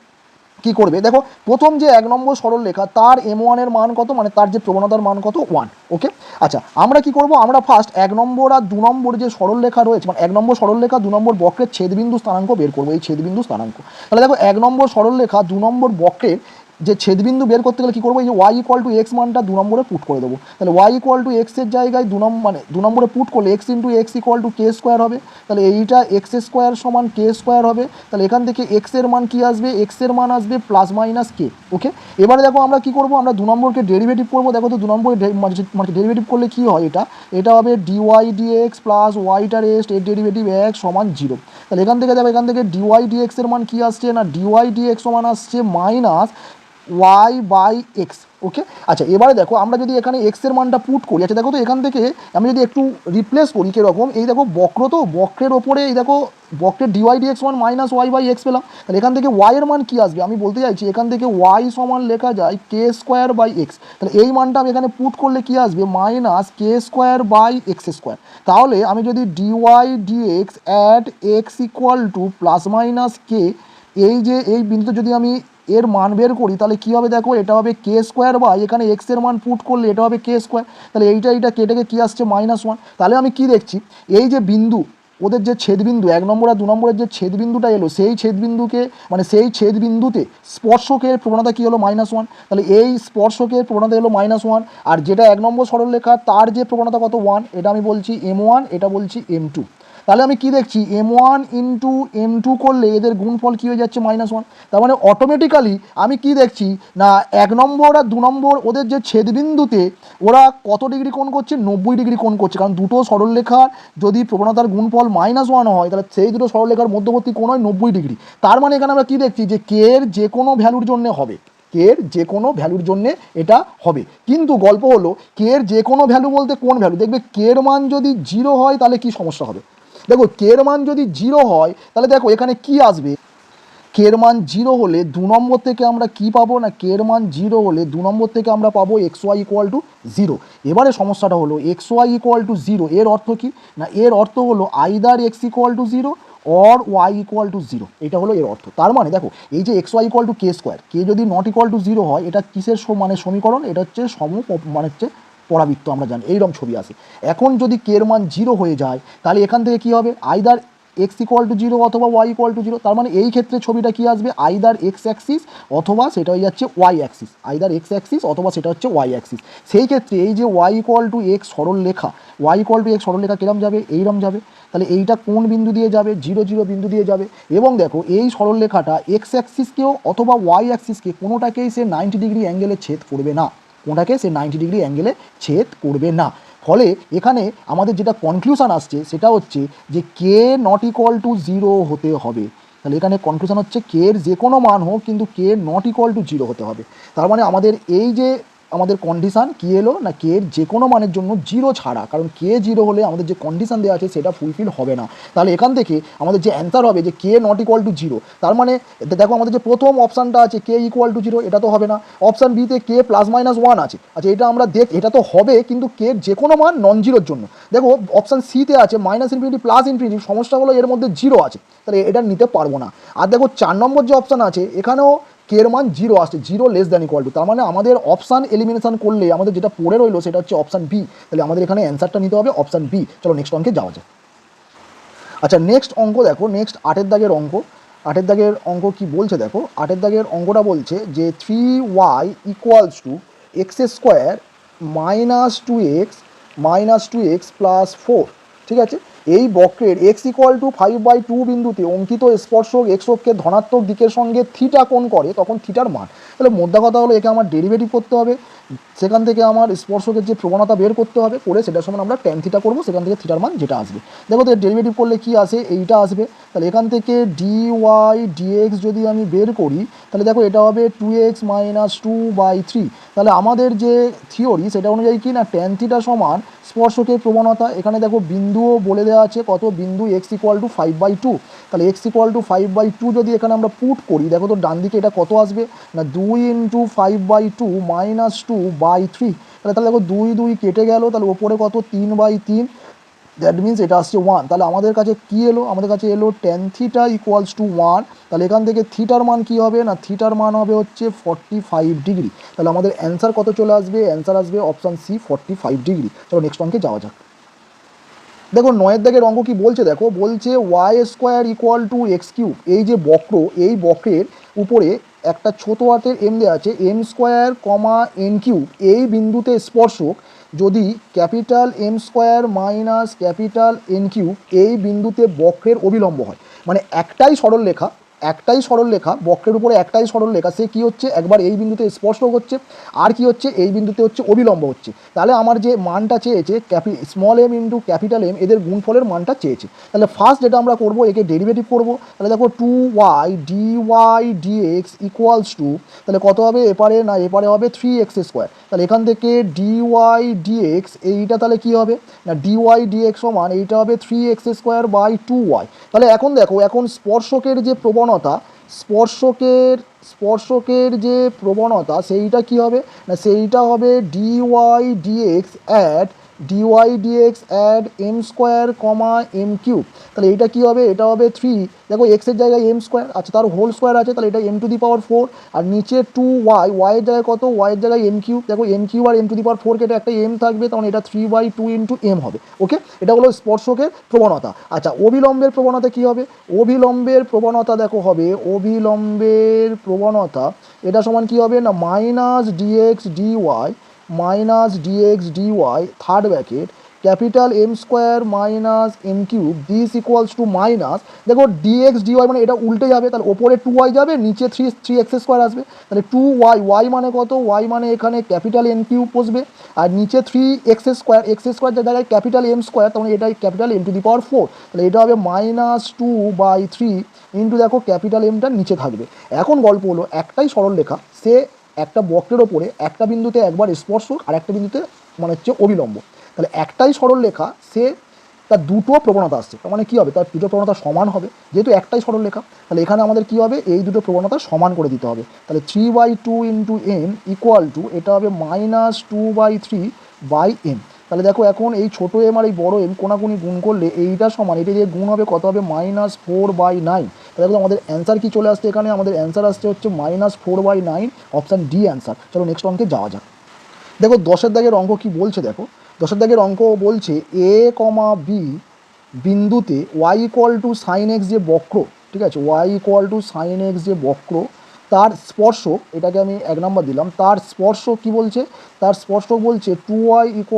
S1: কি করবে, দেখো প্রথম যে 1 নম্বর সরলরেখা তার m1 এর মান কত, মানে তার যে প্রবণতার মান কত, 1। ওকে, আচ্ছা আমরা কি করব, আমরা ফার্স্ট 1 নম্বর আর 2 নম্বর যে সরলরেখা রয়েছে, মানে 1 নম্বর সরলরেখা 2 নম্বর বক্রের ছেদবিন্দু স্থানাঙ্ক বের করবো, এই ছেদবিন্দু স্থানাঙ্ক। তাহলে দেখো 1 নম্বর সরলরেখা 2 নম্বর বক্রের যে ছেদবিন্দু বের করতে গেলে কী করবো, এই যে ওয়াই ইকুয়াল টু এক্স মানটা 2 নম্বরে পুট করে দেবো। তাহলে ওয়াই ইকুয়াল টু এক্সের জায়গায় 2 নম্বরে পুট করলে x into x equal two k² হবে। তাহলে এইটা x² সমান k² হবে। তাহলে এখান থেকে এক্সের মান কী আসবে, এক্সের মান আসবে ± k। ওকে, এবারে দেখো আমরা কী করবো, আমরা 2 নম্বরকে ডেরিভেটিভ করবো। দেখো তো 2 নম্বরে মানে ডেরিভেটিভ করলে কী হয়, এটা হবে ডিওয়াই ডিএক্স প্লাস ওয়াইটা রেস্ট এর ডেরিভেটিভ 1 সমান 0। তাহলে এখান থেকে দেখো, এখান থেকে ডিওয়াই ডিএক্স এর মান কী আসছে না, ডিওয়াই ডিএক্স সমান আসছে ওয়াই বাই এক্স। ওকে, আচ্ছা এবারে দেখো আমরা যদি এখানে এক্সের মানটা পুট করি, আচ্ছা দেখো তো এখান থেকে আমি যদি একটু রিপ্লেস করি কীরকম, এই দেখো বক্র, তো বক্রের ওপরে এই দেখো বক্রের d y d x one minus y by x পেলাম। তাহলে এখান থেকে ওয়াই এর মান কী আসবে, আমি বলতে চাইছি এখান থেকে ওয়াই সমান লেখা যায় কে স্কোয়ার বাই এক্স। তাহলে এই মানটা আমি এখানে পুট করলে কী আসবে, minus k square by x square. তাহলে আমি যদি d y d x at x equal to plus minus k, এই যে এই বিন্দুতে যদি আমি এর মান বের করি তাহলে কী হবে, দেখো এটা হবে কে স্কোয়ার বাই এখানে এক্সের মান পুট করলে এটা হবে কে স্কোয়ার। তাহলে এইটা কেটে কী আসছে মাইনাস ওয়ান। তাহলে আমি কি দেখছি, এই যে বিন্দু ওদের যে ছেদবিন্দু 1 নম্বর আর 2 নম্বরের যে ছেদবিন্দুটা এলো, সেই ছেদবিন্দুকে মানে সেই ছেদবিন্দুতে স্পর্শকের প্রবণতা কী হলো মাইনাস ওয়ান। তাহলে এই স্পর্শকের প্রবণতা হলো মাইনাস ওয়ান, আর যেটা 1 নম্বর সরলরেখা তার যে প্রবণতা কত ওয়ান, এটা আমি বলছি M1, এটা বলছি M2। তাহলে আমি কি দেখছি, M1 ইন্টু M2 করলে এদের গুণফল কী হয়ে যাচ্ছে মাইনাস ওয়ান। তার মানে অটোমেটিক্যালি আমি কি দেখছি না 1 নম্বর আর 2 নম্বর ওদের যে ছেদবিন্দুতে ওরা কত ডিগ্রি কোণ করছে, 90 ডিগ্রি কোণ করছে। কারণ দুটো সরলরেখার যদি প্রবণতার গুণফল মাইনাস ওয়ান হয় তাহলে সেই দুটো সরলরেখার মধ্যবর্তী কোণ হয় 90 ডিগ্রি। তার মানে এখানে আমরা কি দেখছি যে কে এর যে কোনো ভ্যালুর জন্য হবে, কে এর যে কোনো ভ্যালুর জন্যে এটা হবে। কিন্তু গল্প হলো কে এর যে কোনো ভ্যালু বলতে কোন ভ্যালু, দেখবে কে এর মান যদি 0 হয় তাহলে কি সমস্যা হবে। দেখো কে এর মান যদি 0 হয় তাহলে দেখো এখানে কি আসবে, কে এর মান 0 হলে 2 নম্বর থেকে আমরা কি পাবো না, কে এর মান 0 হলে 2 নম্বর থেকে আমরা পাবো এক্স ওয়াই ইকুয়াল টু 0। এবারে সমস্যাটা হলো এক্স ওয়াই ইকুয়াল টু 0 এর অর্থ কি না, এর অর্থ হলো either x equal to 0 or y equal to 0, এটা হলো এর অর্থ। তার মানে দেখো এই যে x y equal to k square, k যদি নট ইকুয়াল টু 0 হয় এটা কিসের মানে সমীকরণ, এটা হচ্ছে মানে হচ্ছে পরাবৃত্ত, আমরা জানি এইরকম ছবি আসে। এখন যদি কে এর মান 0 হয়ে যায় তাহলে এখান থেকে কি হবে, আইদার এক্স ইকুয়াল টু 0 অথবা ওয়াই ইকুয়াল টু 0। তার মানে এই ক্ষেত্রে ছবিটা কি আসবে, আইদার এক্স অ্যাক্সিস অথবা সেটা হয়ে যাচ্ছে y axis, either x axis অথবা সেটা হচ্ছে ওয়াই অ্যাক্সিস। সেই ক্ষেত্রে এই যে ওয়াই ইকুয়াল টু এক্স সরলরেখা, ওয়াই ইকুয়াল টু এক্স সরলরেখা কিরম যাবে, এইরকম যাবে। তাহলে এইটা কোন বিন্দু দিয়ে যাবে, 0 0 বিন্দু দিয়ে যাবে। এবং দেখো এই সরলরেখাটা এক্স অ্যাক্সিসকেও অথবা ওয়াই অ্যাক্সিসকে কোনোটাকেই সে 90 ডিগ্রি অ্যাঙ্গেলে ছেদ করবে না, কোনোটাকে সে 90 ডিগ্রি অ্যাঙ্গেলে ছেদ করবে না। ফলে এখানে আমাদের যেটা কনক্লুশন আসছে সেটা হচ্ছে যে কে নট ইকুয়াল টু 0 হতে হবে। তাহলে এখানে কনক্লুশন হচ্ছে কে এর যে কোনো মান হোক কিন্তু কে নট ইকুয়াল টু 0 হতে হবে। তার মানে আমাদের এই যে আমাদের কন্ডিশান কী এলো না, কে এর যে কোনো মানের জন্য 0 ছাড়া, কারণ কে 0 হলে আমাদের যে কন্ডিশান দেওয়া আছে সেটা ফুলফিল হবে না। তাহলে এখান থেকে আমাদের যে অ্যান্সার হবে যে কে নট ইকুয়াল টু 0, তার মানে দেখো আমাদের যে প্রথম অপশানটা আছে কে ইকুয়াল টু 0, এটা তো হবে না। অপশান বিতে কে প্লাস মাইনাস 1 আছে, আচ্ছা এটা আমরা এটা তো হবে কিন্তু কে যে কোনো মান নন জিরোর জন্য। দেখো অপশান সিতে আছে মাইনাস ইনফিনিটি প্লাস ইনফিনিটি, সমস্যা হলো এর মধ্যে 0 আছে, তাহলে এটা নিতে পারবো না। আর দেখো 4 নম্বর যে অপশান আছে এখানেও কে এর মান 0 আসছে, 0 লেস দ্যান ইকুয়াল টু। তার মানে আমাদের অপশান এলিমিনেশন করলে আমাদের যেটা পড়ে রইলো সেটা হচ্ছে অপশান বি। তাহলে আমাদের এখানে অ্যান্সারটা নিতে হবে অপশান বি। চলো নেক্সট অঙ্কে যাওয়া যায়। আচ্ছা নেক্সট অঙ্ক দেখো, নেক্সট 8 দাগের অঙ্ক। 8 দাগের অঙ্ক কি বলছে দেখো, 8 দাগের অঙ্কটা বলছে যে 3y equals to x square minus two x plus 4। ঠিক আছে, এই বক্রের এক্স ইকুয়াল টু 5/2 বিন্দুতে অঙ্কিত স্পর্শক এক্স অক্ষের ধনাত্মক দিকের সঙ্গে থিটা কোণ করে তখন থিটার মান। তাহলে মোদ্দা কথা হলো একে আমার ডেরিভেটিভ করতে হবে, সেখান থেকে আমার স্পর্শকের যে প্রবণতা বের করতে হবে, করে সেটার সময় আমরা ট্যান থিটা করবো, সেখান থেকে থিটার মান যেটা আসবে। দেখো তো ডেরিভেটিভ করলে কি আসে, এইটা আসবে। তাহলে এখান থেকে ডিওয়াই ডিএক্স যদি আমি বের করি তাহলে দেখো এটা হবে 2x মাইনাস 2/3। তাহলে আমাদের যে থিওরি সেটা অনুযায়ী কি না ট্যান থিটা সমান স্পর্শকের প্রবণতা। এখানে দেখো বিন্দুও বলে দেওয়া আছে, কত বিন্দু এক্স ইকুয়াল টু 5/2। তাহলে এক্স ইকুয়াল টু 5/2 যদি এখানে আমরা পুট করি, দেখো তো ডান দিকে এটা কত আসবে না 2 ইন্টু 5/2 মাইনাস 2/3। তাহলে দেখো 2 2 কেটে গেল, তাহলে ওপরে কত 3/3, দ্যাট মিনস এটা আসছে 1। তাহলে আমাদের কাছে কি এলো, আমাদের কাছে এলো ট্যান থিটা ইকুয়ালস টু 1। তাহলে এখান থেকে থিটার মান কি হবে না, থিটার মান হবে হচ্ছে 45 ডিগ্রি। তাহলে আমাদের অ্যান্সার কত চলে আসবে, অ্যান্সার আসবে অপশান সি 45 ডিগ্রি। চলো নেক্সট অঙ্কে যাওয়া যাক। দেখো 9 দাগের অঙ্ক কি বলছে দেখো, বলছে y square equal to x cube. এই যে বক্র, এই বক্রের উপরে একটা ছোটো হাতের এম দেওয়া আছে, m square comma n cube, এই বিন্দুতে স্পর্শক যদি capital m square minus capital n cube এই বিন্দুতে বক্রের অবিলম্ব হয়, মানে একটাই সরলরেখা একটাই সরলরেখা, বক্রের উপরে একটাই সরলরেখা, সে কি হচ্ছে একবার এই বিন্দুতে স্পর্শ করছে আর কি হচ্ছে এই বিন্দুতে হচ্ছে অবিলম্ব হচ্ছে। তাহলে আমার যে মানটা চেয়েছে small m into capital m, এদের গুণফলের মানটা চেয়েছে। তাহলে ফার্স্ট যেটা আমরা করবো, একে ডেরিভেটিভ করবো। তাহলে দেখো 2y dx ইকুয়ালস টু, তাহলে কত হবে এপারে, না এপারে হবে 3x²। তাহলে এখান থেকে dy dx এইটা তাহলে কি হবে না dy dx সমান এইটা হবে 3x²/2y। তাহলে এখন দেখো, এখন স্পর্শকের যে প্রবণতা, স্পর্শকের যে প্রবণতা সেইটা কি হবে না সেইটা হবে dy dx add m² m³। তাহলে এইটা কি হবে, এটা হবে 3, দেখো এক্সের জায়গায় m², আচ্ছা তার হোল স্কোয়ার আছে, তাহলে এটা m⁴, আর নিচে 2y, ওয়াইয়ের জায়গায় কত, ওয়াইয়ের জায়গায় m³, দেখো m³ আর m⁴ কেটে একটা m থাকবে, তখন এটা 3/2 ইন্টু m হবে। ওকে, এটা হলো স্পর্শকের প্রবণতা। আচ্ছা অবিলম্বের প্রবণতা কি হবে, অবিলম্বের প্রবণতা দেখো হবে, অবিলম্বের প্রবণতা এটা সমান কি হবে না -dx dy third bracket capital m² minus m³ this equals two minus, দেখো dx dy মানে এটা উল্টে যাবে, তাহলে ওপরে 2y যাবে, নিচে 3x² আসবে, তাহলে 2y, y মানে কত, y মানে এখানে ক্যাপিটাল m³ বসবে, আর নিচে 3x² যে জায়গায় ক্যাপিটাল m², তখন এটাই ক্যাপিটাল m⁴, তাহলে এটা হবে -2/3 ইন্টু দেখো ক্যাপিটাল এমটা নিচে থাকবে। এখন গল্প হলো একটাই সরলরেখা, সে একটা বক্রের ওপরে একটা বিন্দুতে একবার স্পর্শক আর একটা বিন্দুতে মানে হচ্ছে অবিলম্ব। তাহলে একটাই সরলরেখা, সে তার দুটো প্রবণতা আসছে, তার মানে কী হবে, তার দুটো প্রবণতা সমান হবে, যেহেতু একটাই সরলরেখা। তাহলে এখানে আমাদের কী হবে, এই দুটো প্রবণতা সমান করে দিতে হবে। তাহলে 3/2 ইন্টু m ইকুয়াল টু এটা হবে -2/3/m। তাহলে দেখো এখন এই ছোটো এম আর এই বড়ো এম কোনাকুনি গুণ করলে এইটা সমান, এটা যে গুণ হবে কত হবে -4/9। তাহলে দেখো আমাদের অ্যান্সার কি চলে আসছে, এখানে আমাদের অ্যান্সার আসছে হচ্ছে -4/9, অপশান ডি অ্যান্সার। চলো নেক্সট অঙ্কে যাওয়া যাক। দেখো 10এর দাগের অঙ্ক কি বলছে, দেখো 10এর দাগের অঙ্ক বলছে a, b বিন্দুতে y = sin x যে বক্র, ঠিক আছে, y = sin x যে বক্র, তার স্পর্শক, এটাকে আমি 1 নম্বর দিলাম, তার স্পর্শক কি বলছে, তার স্পর্শক বলছে 2y =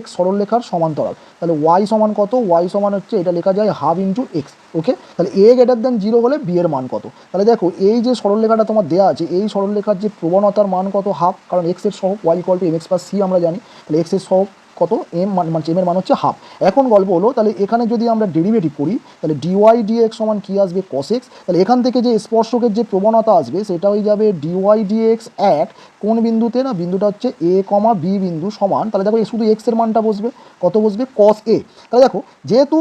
S1: x সরলরেখার সমান্তরাল। তাহলে y সমান কত, y সমান হচ্ছে এটা লেখা যায় ½ ইন্টু x। ওকে, তাহলে a > 0 হলে b এর মান কত। তাহলে দেখো এই যে সরলরেখাটা তোমার দেওয়া আছে, এই সরলরেখার যে প্রবণতার মান কত, ½ কারণ x এর সহগ y = mx + c আমরা জানি, তাহলে x এর সহগ কত m মানে m এর মান হচ্ছে ½ এখন গল্প হলো, তাহলে এখানে যদি আমরা ডেরিভেটিভ করি তাহলে dy dx সমান কি আসবে cos x। তাহলে এখান থেকে যে স্পর্শকের যে প্রবণতা আসবে সেটা হয়ে যাবে dy dx অ্যাট কোন বিন্দুতে, না বিন্দুটা হচ্ছে a, b বিন্দু সমান, তাহলে দেখো শুধু x এর মানটা বসবে, কত বসবে cos a। তাহলে দেখো যেহেতু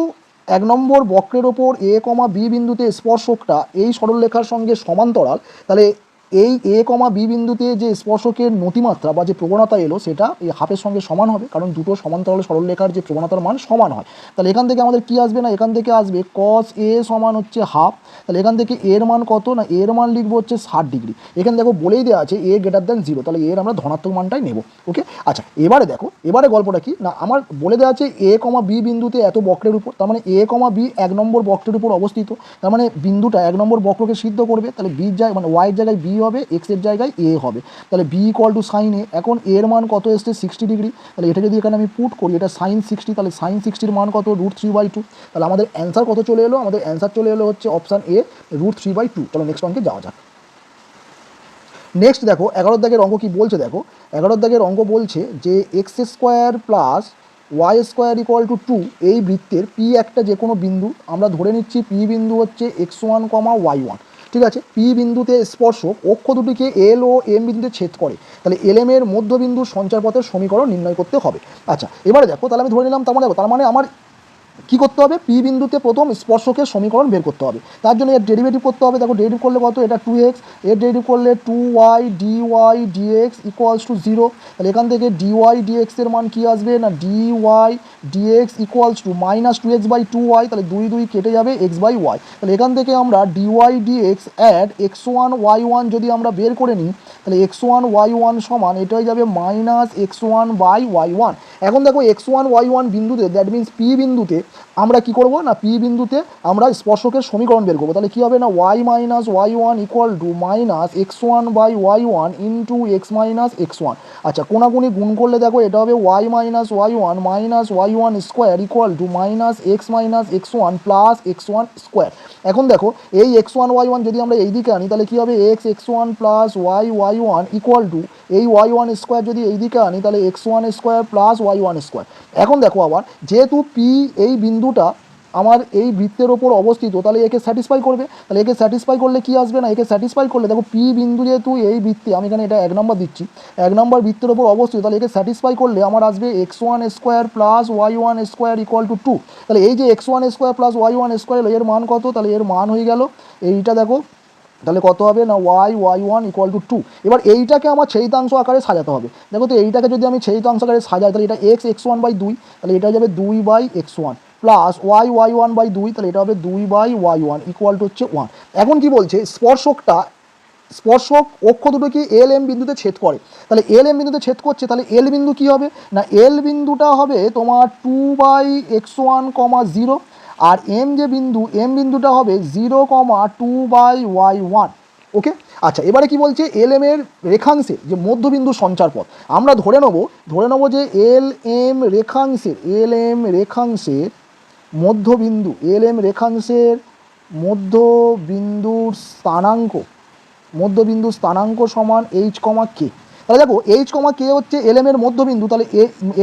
S1: 1 নম্বর বক্রের ওপর a, b বিন্দুতে স্পর্শকটা এই সরলরেখার সঙ্গে সমান্তরাল, তাহলে এই a, b বিন্দুতে যে স্পর্শকের নতিমাত্রা বা যে প্রবণতা এলো সেটা এই হাফের সঙ্গে সমান হবে, কারণ দুটো সমান্তরাল সরলরেখার যে প্রবণতার মান সমান হয়। তাহলে এখান থেকে আমাদের কি আসবে, না এখান থেকে আসবে cos a সমান হচ্ছে ½ তাহলে এখান থেকে এর মান কত, না এর মান লিখবো হচ্ছে 60 ডিগ্রি। এখানে দেখো বলেই দেওয়া আছে a > 0, তাহলে এর আমরা ধনাত্মক মানটাই নেব। ওকে, আচ্ছা এবারে দেখো, এবারে গল্পটা কি না আমার বলে দেওয়া আছে a, b বিন্দুতে এত বক্রের উপর, তার মানে a, b 1 নম্বর বক্রের উপর অবস্থিত, তার মানে বিন্দুটা 1 নম্বর বক্রকে সিদ্ধ করবে, তাহলে b জায়গায় মানে y এর জায়গায় b হবে, x এর জায়গায় a হবে, তাহলে b = sin a। এখন এর মান কত এসছে 60 ডিগ্রি, তাহলে এটা যদি এখানে আমি পুট করি, এটা sin 60, তাহলে sin 60 এর মান কত √3/2। তাহলে আমাদের অ্যান্সার কত চলে এলো, আমাদের অ্যান্সার চলে এলো হচ্ছে অপশান এ √3/2। চলো নেক্সট অঙ্কে যাওয়া যাক। নেক্সট দেখো 11 দাগের অঙ্ক কি বলছে, দেখো 11 দাগের অঙ্ক বলছে যে x² + y² = 2 এই বৃত্তের p একটা যে কোনো বিন্দু, আমরা ধরে নিচ্ছি p বিন্দু হচ্ছে x1, y1, ঠিক আছে, p বিন্দুতে স্পর্শক অক্ষ দুটিকে l ও m বিন্দুতে ছেদ করে, তাহলে lm এর মধ্যবিন্দুর সঞ্চারপথের সমীকরণ নির্ণয় করতে হবে। আচ্ছা এবারে দেখো, তাহলে আমি ধরে নিলাম, তার মানে আমার কী করতে হবে, পি বিন্দুতে প্রথম স্পর্শকের সমীকরণ বের করতে হবে, তার জন্য এর ডেরিভেটিভ করতে হবে। দেখো ডেরিভেটিভ করলে কত, এটা 2x, এর ডেরিভেটিভ করলে 2y dy dx = 0। তাহলে এখান থেকে dy dx এর মান কি আসবে, না dy dx = -2x/2y, তাহলে 2 2 কেটে যাবে x/y। তাহলে এখান থেকে আমরা dy dx add x1 y1 যদি আমরা বের করে নিই, তাহলে x1 y1 সমান এটা হয়ে যাবে -x1/y1। এখন দেখো x1 y1 বিন্দুতে, দ্যাট মিন্স পি বিন্দুতে আমরা কি করব না পি বিন্দুতে আমরা স্পর্শকের সমীকরণ বের করবো। তাহলে কী হবে না y minus y one equal to minus x one by y one into x minus x one. আচ্ছা কোনাকুনি গুণ করলে দেখো এটা হবে y minus y one minus y one square equal to minus x minus x one plus x one square. এখন দেখো এই এক্স ওয়ান ওয়াই ওয়ান যদি আমরা এই দিকে আনি তাহলে কী হবে x x one plus y y one equal to এই ওয়াই ওয়ান স্কোয়ার যদি এই দিকে আনি তাহলে x one square plus y one square. এখন দেখো আবার যেহেতু পি এই বিন্দুটা আমার এই বৃত্তের ওপর অবস্থিত তাহলে একে স্যাটিসফাই করবে। তাহলে একে স্যাটিসফাই করলে কি আসবে না একে স্যাটিসফাই করলে দেখো পি বিন্দু যেহেতু এই বৃত্তে আমি এখানে এটা 1 নম্বর দিচ্ছি 1 নম্বর বৃত্তের ওপর অবস্থিত তাহলে একে স্যাটিসফাই করলে আমার আসবে x one square plus y one square equal to 2। তাহলে এই যে x one square plus y one square এর মান কত তাহলে এর মান হয়ে গেল এইটা দেখো তাহলে কত হবে না y y one equal to 2। এবার এইটাকে আমার ছেদিতাংশ আকারে সাজাতে হবে। দেখো তো এইটাকে যদি আমি ছেদিতাংশ আকারে সাজাই তাহলে এটা এক্স এক্স ওয়ান বাই 2 তাহলে এটা যাবে 2 by x one plus y y one by 2 তাহলে এটা হবে 2 by y one equal to হচ্ছে 1। এখন কি বলছে স্পর্শক অক্ষ দুটো কি এল এম বিন্দুতে ছেদ করে। তাহলে এল এম বিন্দুতে ছেদ করছে তাহলে এল বিন্দু কি হবে না এল বিন্দুটা হবে তোমার 2 বাই এক্স ওয়ান কমা 0 আর এম যে বিন্দু এম বিন্দুটা হবে 0 comma 2 by y one. Okay আচ্ছা এবারে কি বলছে এল এম এর রেখাংশে যে মধ্যবিন্দু সঞ্চার পথ আমরা ধরে নেব যে এল এম রেখাংশের মধ্যবিন্দুর স্থানাঙ্ক সমান এইচ কমা কে। তাহলে দেখো এইচ কমা কে হচ্ছে এল এম এর মধ্যবিন্দু তাহলে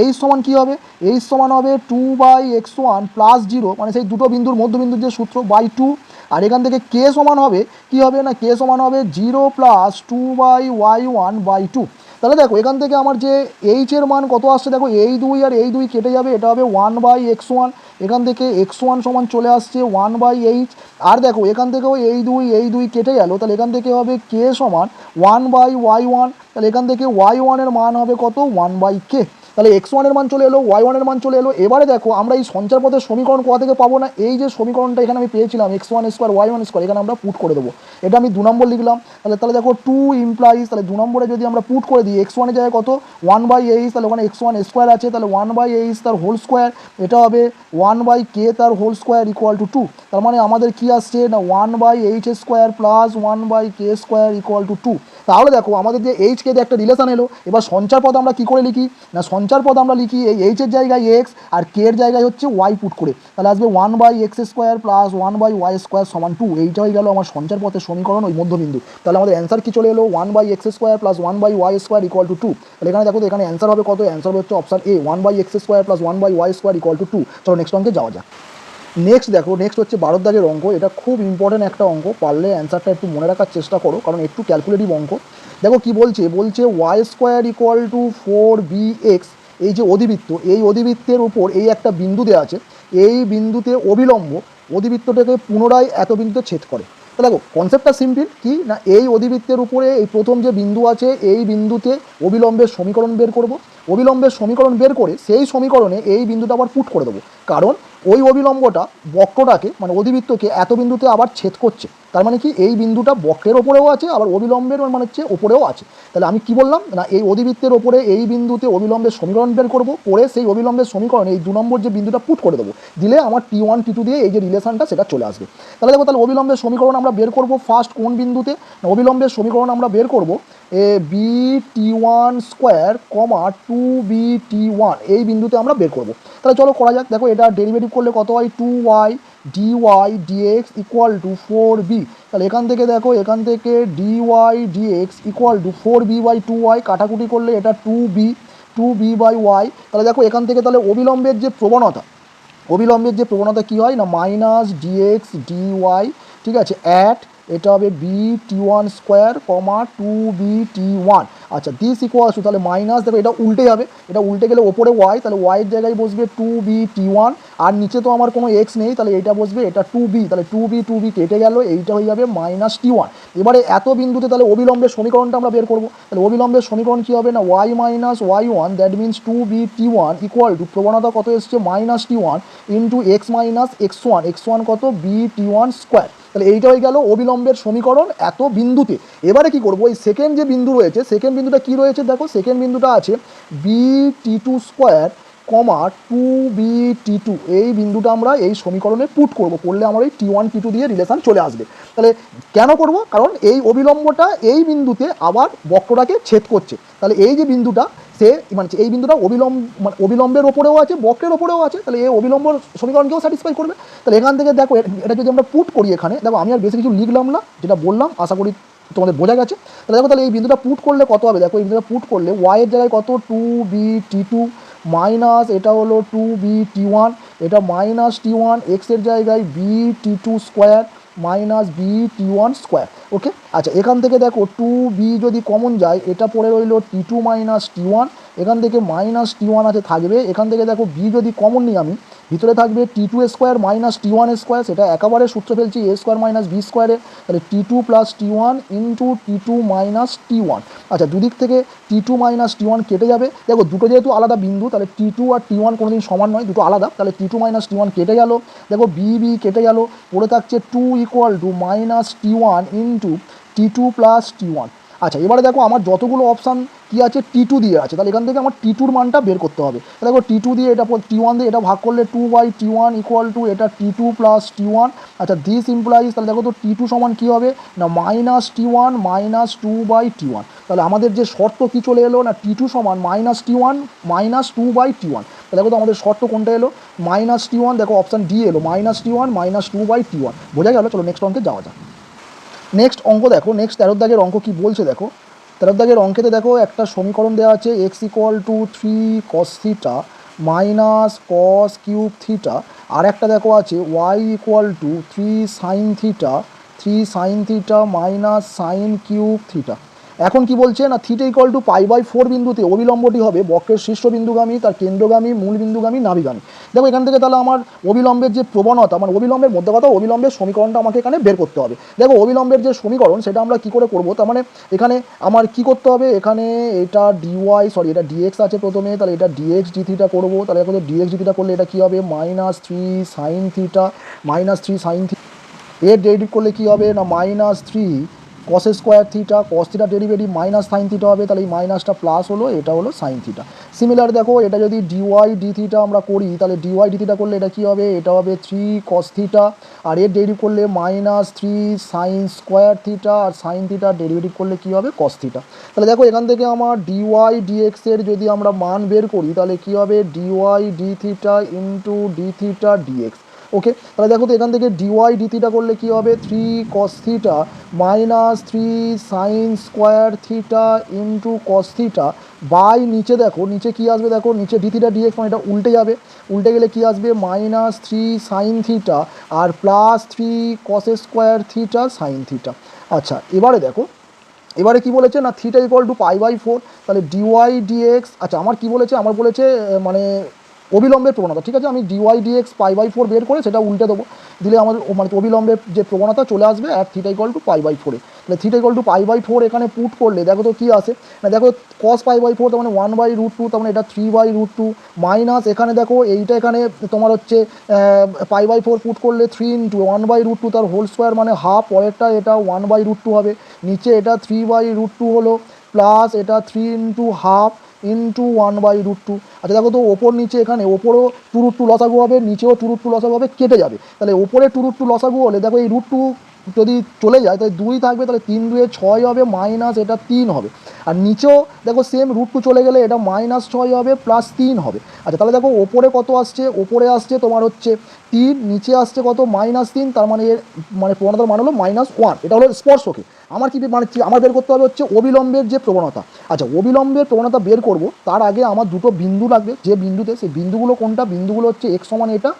S1: এইচ সমান কী হবে এইচ সমান হবে 2 বাই এক্স ওয়ান প্লাস 0 মানে সেই দুটো বিন্দুর মধ্যবিন্দুর যে সূত্র বাই 2 আর এখান থেকে কে সমান হবে কি হবে না কে সমান হবে 0 plus 2 by y one by 2। তাহলে দেখো এখান থেকে আমার যে এইচ এর মান কত আসছে দেখো এই 2 আর এই 2 কেটে যাবে এটা হবে 1 বাই এক্স ওয়ান এখান থেকে এক্স ওয়ান সমান চলে আসছে 1 বাই এইচ আর দেখো এখান থেকেও এই 2 কেটে গেল তাহলে এখান থেকে হবে কে সমান 1 বাই ওয়াই ওয়ান তাহলে এখান থেকে ওয়াই ওয়ানের মান হবে কত 1 বাই কে। তাহলে এক্স ওয়ানের মান চলে এলো ওয়াই ওয়ানের মান চলে এলো। এবারে দেখো আমরা এই সঞ্চার পথের সমীকরণ কোথা থেকে পাবো না এই যে সমীকরণটা এখানে আমি পেয়েছিলাম x one square y one square এখানে আমরা পুট করে দেবো এটা আমি 2 নম্বর লিখলাম। তাহলে দেখো 2 ইমপ্লাইজ তাহলে 2 নম্বরে যদি আমরা পুট করে দিই এক্স ওয়ানের জায়গায় কত 1 বাই এইচ তাহলে ওখানে এক্স ওয়ান স্কোয়ার আছে তাহলে 1 বাই এইচ তার হোল স্কোয়ার এটা হবে 1 বাই কে তার হোল স্কোয়ার ইকুয়াল টু 2। তার মানে আমাদের কি আসছে না 1 by h square plus 1 by k square equal to 2। তাহলে দেখো আমাদের যে এইচ কে একটা রিলেশন এলো এবার সঞ্চার পদ আমরা কি করে লিখি না সঞ্চার পদ আমরা লিখি এই এইচের জায়গায় এক্স আর কে এর জায়গায় হচ্ছে ওয়াই পুট করে তাহলে আসবে 1 by x square plus 1 by y square সমান 2। এইটা হয়ে গেল আমার সঞ্চার পথের সমীকরণ ওই মধ্যবিন্দু। তাহলে আমাদের অ্যান্সার কি চলে এলো 1 by x square plus 1 by y square equal to 2। তাহলে এখানে দেখো এখানে অ্যান্সার হবে কত অ্যান্সার হবে হচ্ছে option A 1 by x square plus 1 by y square equal to 2। চলো নেক্সট অঙ্কে যাওয়া যাক। নেক্সট হচ্ছে 12 দাগের অঙ্ক। এটা খুব ইম্পর্টেন্ট একটা অঙ্ক পারলে অ্যান্সারটা একটু মনে রাখার চেষ্টা করো কারণ একটু ক্যালকুলেটিভ অঙ্ক। দেখো কি বলছে y square equal two 4bx এই যে অধিবৃত্ত এই অধিবৃত্তের উপর এই একটা বিন্দু দেওয়া আছে এই বিন্দুতে অবিলম্ব অধিবৃত্তটাকে পুনরায় এত বিন্দুতে ছেদ করে। তাহলে দেখো কনসেপ্টটা সিম্পল কি না এই অধিবৃত্তের উপরে এই প্রথম যে বিন্দু আছে এই বিন্দুতে অবিলম্বের সমীকরণ বের করব অবিলম্বের সমীকরণ বের করে সেই সমীকরণে এই বিন্দুটা আবার পুট করে দেবো কারণ ওই অবিলম্বটা বক্রটাকে মানে অধিবৃত্তকে এত বিন্দুতে আবার ছেদ করছে। তার মানে কি এই বিন্দুটা বক্রের ওপরেও আছে আবার অবিলম্বের মানে হচ্ছে ওপরেও আছে। তাহলে আমি কি বললাম না এই অধিবৃত্তের ওপরে এই বিন্দুতে অবিলম্বের সমীকরণ বের করবো করে সেই অবিলম্বের সমীকরণে এই 2 নম্বর যে বিন্দুটা পুট করে দেবো দিলে আমার T1 T2 দিয়ে এই যে রিলেশনটা সেটা চলে আসবে। তাহলে দেখো তাহলে অবিলম্বের সমীকরণ আমরা বের করবো ফার্স্ট কোন বিন্দুতে অবিলম্বের সমীকরণ আমরা বের করবো বি টি1 স্কোয়ার কমা 2bt1 এই বিন্দুতে আমরা বের করবো। তাহলে চলো করা যাক। দেখো এটা ডেরিভেটিভ করলে কত হয় 2y dy dx equal to 4b। তাহলে এখান থেকে দেখো এখান থেকে dy dx equal to 4b by 2y কাটাকুটি করলে এটা 2b বাই y। তাহলে দেখো এখান থেকে তাহলে অবিলম্বের যে প্রবণতা কী হয় না মাইনাস dx dy ঠিক আছে অ্যাট এটা হবে bt1 স্কোয়ার কমা 2bt1। আচ্ছা দিস ইকুয়ালস টু তাহলে মাইনাস দেখো এটা উল্টে যাবে এটা উল্টে গেলে ওপরে ওয়াই তাহলে ওয়াইয়ের জায়গায় বসবে 2bt1 আর নিচে তো আমার কোনো এক্স নেই তাহলে এটা বসবে এটা 2b তাহলে 2b কেটে গেল এইটা হয়ে যাবে মাইনাস t1। এবারে এত বিন্দুতে তাহলে অবিলম্বের সমীকরণটা আমরা বের করবো। তাহলে অবিলম্বের সমীকরণ কী হবে না y minus y one that means 2bt1 equal to প্রবণতা কত এসছে minus t1 into x minus x1 কত bt1 স্কোয়ার। তাহলে এইটা হয়ে গেল অবিলম্বের সমীকরণ এত বিন্দুতে। এবারে কি করবো এই সেকেন্ড যে বিন্দু রয়েছে সেকেন্ড বিন্দুটা কি রয়েছে দেখো সেকেন্ড বিন্দুটা আছে bt2 স্কোয়ার কমা 2b/t2 এই বিন্দুটা আমরা এই সমীকরণে পুট করব, করলে আমরা এই t1 t2 দিয়ে রিলেশন চলে আসবে। তাহলে কেন করব? কারণ এই অবিলম্বটা এই বিন্দুতে আবার বক্রটাকে ছেদ করছে। তাহলে এই যে বিন্দুটা সে মানে এই বিন্দুটা অবিলম্বের ওপরেও আছে, বক্রের ওপরেও আছে, তাহলে এই অবিলম্ব সমীকরণকেও স্যাটিসফাই করবে। তাহলে এখান থেকে দেখো এটা যদি আমরা পুট করি এখানে, দেখো আমি আর বেশি কিছু লিখলাম না, যেটা বললাম আশা করি তোমাদের বোঝা গেছে। তাহলে দেখো তাহলে এই বিন্দুটা পুট করলে কত হবে, দেখো এই বিন্দুটা পুট করলে y এর জায়গায় কত 2b/t2 মাইনাস এটা হলো 2b/t1, এটা মাইনাস t1, x এর জায়গায় b/t2 square minus b/t1 square. ওকে, আচ্ছা এখান থেকে দেখো 2b যদি কমন যায় এটা পড়ে রইল t2 মাইনাস t1, এখান থেকে মাইনাস t1 আছে থাকবে, এখান থেকে দেখো b যদি কমন নিই আমি, ভিতরে থাকবে t2 square minus t1 square, সেটা একেবারে সূত্র ফেলছি a স্কোয়ার মাইনাস b স্কোয়ারে, তাহলে t2 plus t1 into t2 minus t1। আচ্ছা দুদিক থেকে t2 মাইনাস t1 কেটে যাবে, দেখো দুটো যেহেতু আলাদা বিন্দু তাহলে t2 আর t1 কোনোদিন সমান নয়, দুটো আলাদা, তাহলে t2 মাইনাস t1 কেটে গেল, দেখো b কেটে গেল, পড়ে থাকছে 2 equal to minus t1 into t2 plus t1। আচ্ছা এবারে দেখো আমার যতগুলো অপশান কি আছে t2 দিয়ে আছে, তাহলে এখান থেকে আমার t2 এর মানটা বের করতে হবে। দেখো t2 দিয়ে এটা t1 দিয়ে এটা ভাগ করলে 2/t1 ইকুয়াল টু এটা t2 প্লাস t1। আচ্ছা দিস ইমপ্লাইজ, তাহলে দেখো তো t2 সমান কী হবে না মাইনাস t1 মাইনাস 2/t1। তাহলে আমাদের যে শর্ত কী চলে এলো না t2 সমান মাইনাস t1 মাইনাস 2/t1। তাহলে দেখো তো আমাদের শর্ত কোনটা এলো মাইনাস t1, দেখো অপশান ডি এলো মাইনাস t1 মাইনাস 2/t1। বোঝা গেল? চলো নেক্সট অঙ্কে যাওয়া যাক। নেক্সট অঙ্ক দেখো, নেক্সট 13 দাগের অঙ্ক কী বলছে দেখো। 13 দাগের অঙ্কেতে দেখো একটা সমীকরণ দেওয়া আছে x equal to 3 cos theta minus cos cube theta, আর একটা দেখো আছে y equal to 3 sine theta minus sine cube theta. এখন কি বলছে না থিটা ইকুয়াল টু π/4 বিন্দুতে অবিলম্বটি হবে বক্রের শীর্ষবিন্দুগামী, তার কেন্দ্রগামী, মূল বিন্দুগামী, নাভিগামী। দেখো এখান থেকে তাহলে আমার অবিলম্বের যে প্রবণতা, মানে অবিলম্বের মধ্যে কথা অবিলম্বের সমীকরণটা আমাকে এখানে বের করতে হবে। দেখো অবিলম্বের যে সমীকরণ সেটা আমরা কি করে করব, তার মানে এখানে আমার কি করতে হবে, এখানে এটা এটা dx আছে প্রথমে, তাহলে এটা dx d থিটা করবো, তাহলে এখন dx d থিটা করলে এটা কি হবে minus 3 sine theta minus 3 sine theta, এর ডেরিভেটিভ করলে কি হবে না minus 3 cos square theta, cos theta derivative minus sine theta হবে, তাহলে এই মাইনাসটা প্লাস হলো, এটা হলো সাইন থিটা। সিমিলার দেখো এটা যদি ডিওয়াই ডি থিটা আমরা করি, তাহলে ডিওয়াই ডি থিটা করলে এটা কী হবে, এটা হবে 3 কস থিটা, আর এর ডেরিভেটিভ করলে মাইনাস 3 সাইন স্কোয়ার থিটা, আর সাইন থিটা ডেরিভেটিভ করলে কী হবে কস থিটা। তাহলে দেখো এখান থেকে আমার ডিওয়াই ডিএক্স এর যদি আমরা মান বের করি তাহলে কী হবে d y d theta into d theta d x. Okay, তাহলে দেখো তো এখান থেকে ডিওয়াই ডি থিটা করলে কী হবে 3 cos theta minus 3 sine square theta into cos theta by নিচে দেখো নিচে কী আসবে, দেখো নিচে ডি থিটা ডিএক্স মানে এটা উল্টে যাবে, উল্টে গেলে কী আসবে মাইনাস 3 সাইন থিটা আর plus 3 cos square theta sine theta. আচ্ছা এবারে দেখো এবারে কি বলেছে না থিটা ইকুয়াল টু π/4, তাহলে ডিওয়াই ডিএক্স, আচ্ছা আমার কি বলেছে, আমার বলেছে মানে অবিলম্বের প্রবণতা, ঠিক আছে আমি ডিওয়াই ডিএক্স π/4 বের করে সেটা উল্টে দেবো, দিলে আমাদের মানে অবিলম্বের যে প্রবণতা চলে আসবে আর থিটা ইকুয়াল টু π/4। তাহলে থিটা ইকুয়াল টু π/4 এখানে পুট করলে দেখো তো কী আসে না দেখো কস π/4 তার মানে 1/√2, তার মানে এটা 3/√2 মাইনাস এখানে দেখো এইটা এখানে তোমার হচ্ছে π/4 পুট করলে 3 ইন্টু 1/√2 তার হোল স্কোয়ার মানে হাফ, পরেরটা এটা 1/√2 হবে, নিচে এটা 3/√2 হলো প্লাস এটা 3 ইন্টু হাফ ইন্টু 1/√2। আচ্ছা দেখো তো ওপর নিচে এখানে ওপরও 2√2 লসাগু হবে, নিচেও 2√2 লসাগু হবে, কেটে যাবে, তাহলে ওপরে 2√2 লসাগু হলে দেখো এই √2 যদি চলে যায় তাহলে 2 থাকবে, তাহলে 3 2 6 হবে মাইনাস এটা 3 হবে, আর নিচেও দেখো সেম √2 চলে গেলে এটা মাইনাস 6 হবে প্লাস 3 হবে। আচ্ছা তাহলে দেখো ওপরে কত আসছে, ওপরে আসছে তোমার হচ্ছে 3, নিচে আসছে কত -3, তার মানে এর মানে প্রবণতার মান হলো -1, এটা হলো স্পর্শকে। আমার কি মানে আমার বের করতে হবে হচ্ছে অবিলম্বের যে প্রবণতা। আচ্ছা অবিলম্বের প্রবণতা বের করব তার আগে আমার দুটো বিন্দু লাগবে, যে বিন্দুতে সেই বিন্দুগুলো কোনটা, বিন্দুগুলো হচ্ছে x সমান এটা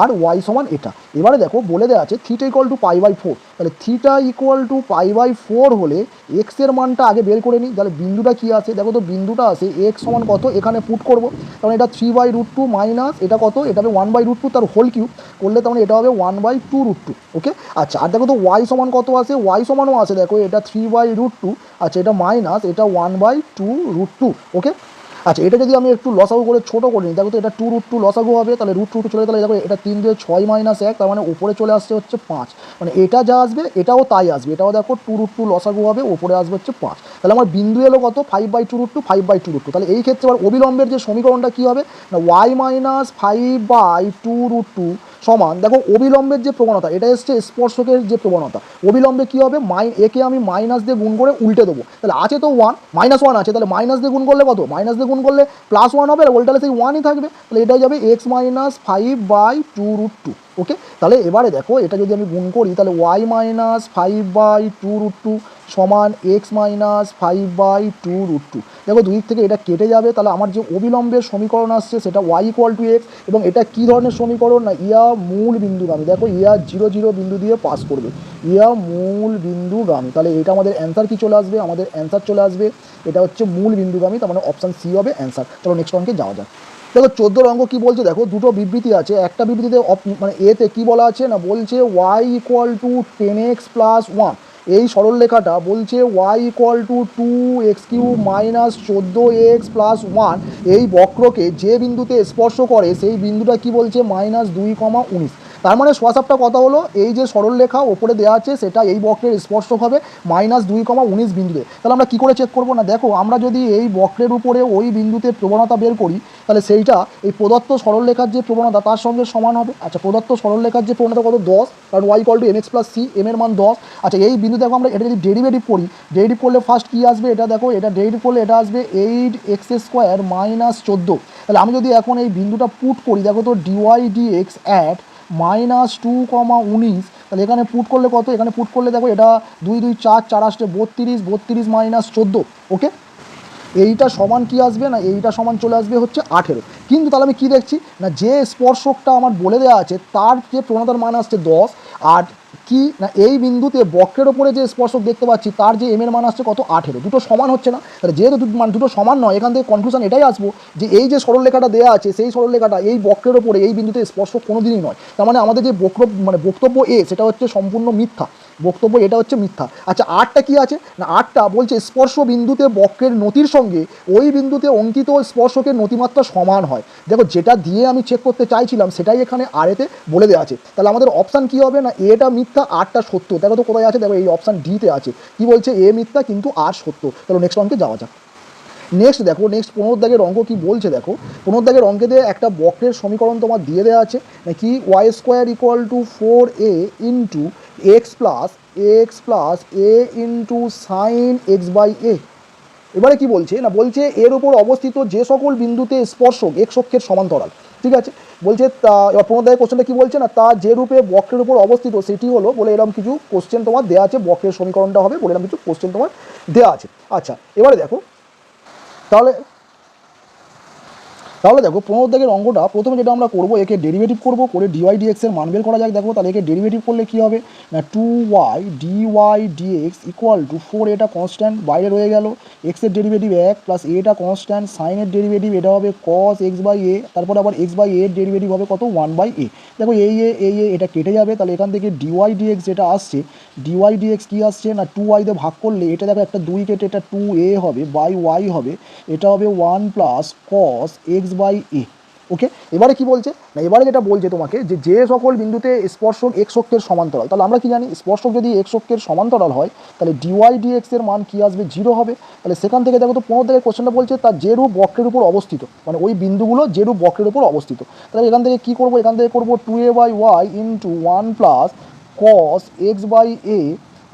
S1: আর y সমান এটা। এবারে দেখো বলে দেওয়া আছে থিটা ইকুয়াল টু π/4, তাহলে থিটা ইকুয়াল টু π/4 হলে x এর মানটা আগে বের করে নিই, তাহলে বিন্দুটা কী আছে দেখো তো বিন্দুটা আছে x সমান কত, এখানে পুট করব, কারণ এটা 3/√2 মাইনাস এটা কত, এটা হবে 1/√2 তার হোল কিউব করলে তার মানে এটা হবে 1/2√2। ওকে, আচ্ছা আর দেখো তো y সমান কত আছে, y সমানও আছে দেখো এটা 3/√2, আচ্ছা এটা মাইনাস এটা 1/2√2। ওকে, আচ্ছা, এটা যদি আমি একটু লসাগু করে ছোটো করে নিই, দেখো তো এটা 2√2 লসাগু হবে, তাহলে √2 চলে, তাহলে দেখো এটা 3 দিয়ে 6 - 1, তার মানে উপরে চলে আসছে হচ্ছে 5, মানে এটা যা আসবে এটাও তাই আসবে, এটাও দেখো 2√2 লসাগু হবে, উপরে আসবে হচ্ছে 5, তাহলে আমার বিন্দু এলো কত 5/2√2, 5/2√2। তাহলে এই ক্ষেত্রে আবার অবিলম্বের যে সমীকরণটা কী হবে না y - 5/2√2 সমান, দেখো অবিলম্বের যে প্রবণতা এটা এসছে স্পর্শকের যে প্রবণতা, অবিলম্বে কী হবে একে আমি মাইনাস দিয়ে গুণ করে উল্টে দেবো, তাহলে আছে তো 1 -1 আছে, তাহলে মাইনাস দিয়ে গুণ করলে কত, মাইনাস দিয়ে গুণ করলে +1 হবে, আর ওল্টালে সেই 1ই থাকবে, তাহলে এটাই যাবে x - 5/2√2। ওকে, তাহলে এবারে দেখো এটা যদি আমি গুণ করি, তাহলে y - 5/2√2 সমান x - 5/2√2। দেখো দুই দিক থেকে এটা কেটে যাবে, তাহলে আমার যে অবিলম্বের সমীকরণ আসছে সেটা y = x, এবং এটা কী ধরনের সমীকরণ না ইয়া মূল বিন্দুগামী, দেখো ইয়া 0, 0 বিন্দু দিয়ে পাস করবে, ইয়া মূল বিন্দুগামী, তাহলে এটা আমাদের অ্যান্সার কি চলে আসবে, আমাদের অ্যান্সার চলে আসবে এটা হচ্ছে মূল বিন্দুগামী, তার মানে অপশান সি হবে অ্যান্সার। চলো নেক্সট অঙ্কে যাওয়া যাক। দেখো 14 অঙ্ক কী বলছে, দেখো দুটো বিবৃতি আছে, একটা বিবৃতিতে মানে এতে কী বলা আছে না, বলছে y = 10x + 1, এই সরলরেখাটা বলছে y = 2x³ - 14x + 1, এই বক্রকে যে বিন্দুতে স্পর্শ করে সেই বিন্দুটা কি বলছে -2,19। তার মানে সোয়াসাপটা কথা হলো এই যে সরলরেখা ওপরে দেওয়া আছে সেটা এই বক্রের স্পর্শক হবে -2,19 বিন্দুতে। তাহলে আমরা কী করে চেক করবো না, দেখো আমরা যদি এই বক্রের উপরে ওই বিন্দুতে প্রবণতা বের করি, তাহলে সেইটা এই প্রদত্ত সরলরেখার যে প্রবণতা তার সঙ্গে সমান হবে। আচ্ছা, প্রদত্ত সরলরেখার যে প্রবণতা কত 10, কারণ y = mx + c, m এর মান 10। আচ্ছা, এই বিন্দু দেখো আমরা এটা যদি ডেরিভেটিভ করি, ডেরিভেটিভ করলে ফার্স্ট কী আসবে, এটা দেখো এটা ডেরিভেটিভ করলে এটা আসবে 8x² - 14। তাহলে আমি যদি এখন এই বিন্দুটা পুট করি, দেখো তো dy dx at -2,19, তাহলে এখানে পুট করলে কত, এখানে পুট করলে দেখো এটা 2 2 4 4 8 32, 32 - 14। ওকে, এইটা সমান কি আসবে না, এইটা সমান চলে আসবে হচ্ছে 18। কিন্তু তাহলে আমি কী দেখছি না, যে স্পর্শকটা আমার বলে দেওয়া আছে তার যে প্রবণতার মান আসছে 10, আর কি না এই বিন্দুতে বক্রের ওপরে যে স্পর্শক দেখতে পাচ্ছি তার যে এম এর মান আসছে কত 18, দুটো সমান হচ্ছে না। তাহলে যেহেতু দুটো সমান নয়, এখান থেকে কনক্লুশন এটাই আসবো যে এই যে সরলরেখাটা দেওয়া আছে সেই সরলরেখাটা এই বক্রের ওপরে এই বিন্দুতে স্পর্শক কোনো দিনই নয়। তার মানে আমাদের যে বক্তব্য এ সেটা হচ্ছে সম্পূর্ণ মিথ্যা, বক্তব্য এটা হচ্ছে মিথ্যা। আচ্ছা, আটটা কি আছে না, আটটা বলছে স্পর্শ বিন্দুতে বক্রের নতির সঙ্গে ওই বিন্দুতে অঙ্কিত স্পর্শকের নতিমাত্রা সমান হয়। দেখো যেটা দিয়ে আমি চেক করতে চাইছিলাম সেটাই এখানে আরেতে বলে দেওয়া আছে, তাহলে আমাদের অপশান কী হবে না, এটা মিথ্যা আটটা সত্য। দেখো তো কোথায় আছে, দেখো এই অপশান ডিতে আছে, কি বলছে এ মিথ্যা কিন্তু আর সত্য। তাহলে নেক্সট অঙ্কে যাওয়া যাক। নেক্সট দেখো, নেক্সট 15 দাগের অঙ্ক কী বলছে, দেখো 15 দাগের অঙ্কে দিয়ে একটা বক্রের সমীকরণ তোমার দিয়ে দেওয়া আছে নাকি y² = 4a × x + a × sin x/a। এবারে কি বলছে না, বলছে এর উপর অবস্থিত যে সকল বিন্দুতে স্পর্শক x অক্ষের সমান্তরাল, ঠিক আছে, বলছে তা এবার 15 দাগের কোশ্চেনটা কী বলছে না, তা যে রূপে বক্রের উপর অবস্থিত সেটি হলো বলে এরকম কিছু কোশ্চেন তোমার দেওয়া আছে, বক্রের সমীকরণটা হবে বলে এরকম কিছু কোশ্চেন তোমার দেওয়া আছে। আচ্ছা, এবারে দেখো তাহলে দেখো 15 দাগের অঙ্কটা প্রথমে যেটা আমরা করবো, একে ডেরিভেটিভ করবো, করে dy dx এর মান বের করা যাক। দেখো তাহলে একে ডেরিভেটিভ করলে কী হবে না, 2y dy dx = 4, এটা কনস্ট্যান্ট বাইরে রয়ে গেল, x এর ডেরিভেটিভ 1 + এটা কনস্ট্যান্ট, সাইনের ডেরিভেটিভ এটা হবে cos x/a, তারপর আবার x/a এর ডেরিভেটিভ হবে কত 1/a। দেখো এই এটা কেটে যাবে, তাহলে এখান থেকে dy dx যেটা আসছে, dy dx কী আসছে না 2y দিয়ে ভাগ করলে এটা দেখো একটা 2 কেটে এটা 2a হবে বাই y হবে, এটা হবে 1 + cos x/a। ওকে, এবারে কি বলছে না, এবারে যেটা বলছে তোমাকে যে সকল বিন্দুতে স্পর্শক x অক্ষের সমান্তরাল, তাহলে আমরা কি জানি স্পর্শক যদি x অক্ষের সমান্তরাল হয় তাহলে dy dx এর মান কি আসবে 0 হবে। তাহলে সেখান থেকে দেখো তো 15 থেকে কোশ্চেনটা বলছে তার যেরূপ বক্রের উপর অবস্থিত, মানে ওই বিন্দুগুলো যেরূপ বক্রের উপর অবস্থিত। তাহলে এখান থেকে কী করবো, এখান থেকে করবো 2a/y × 1 + cos x/a।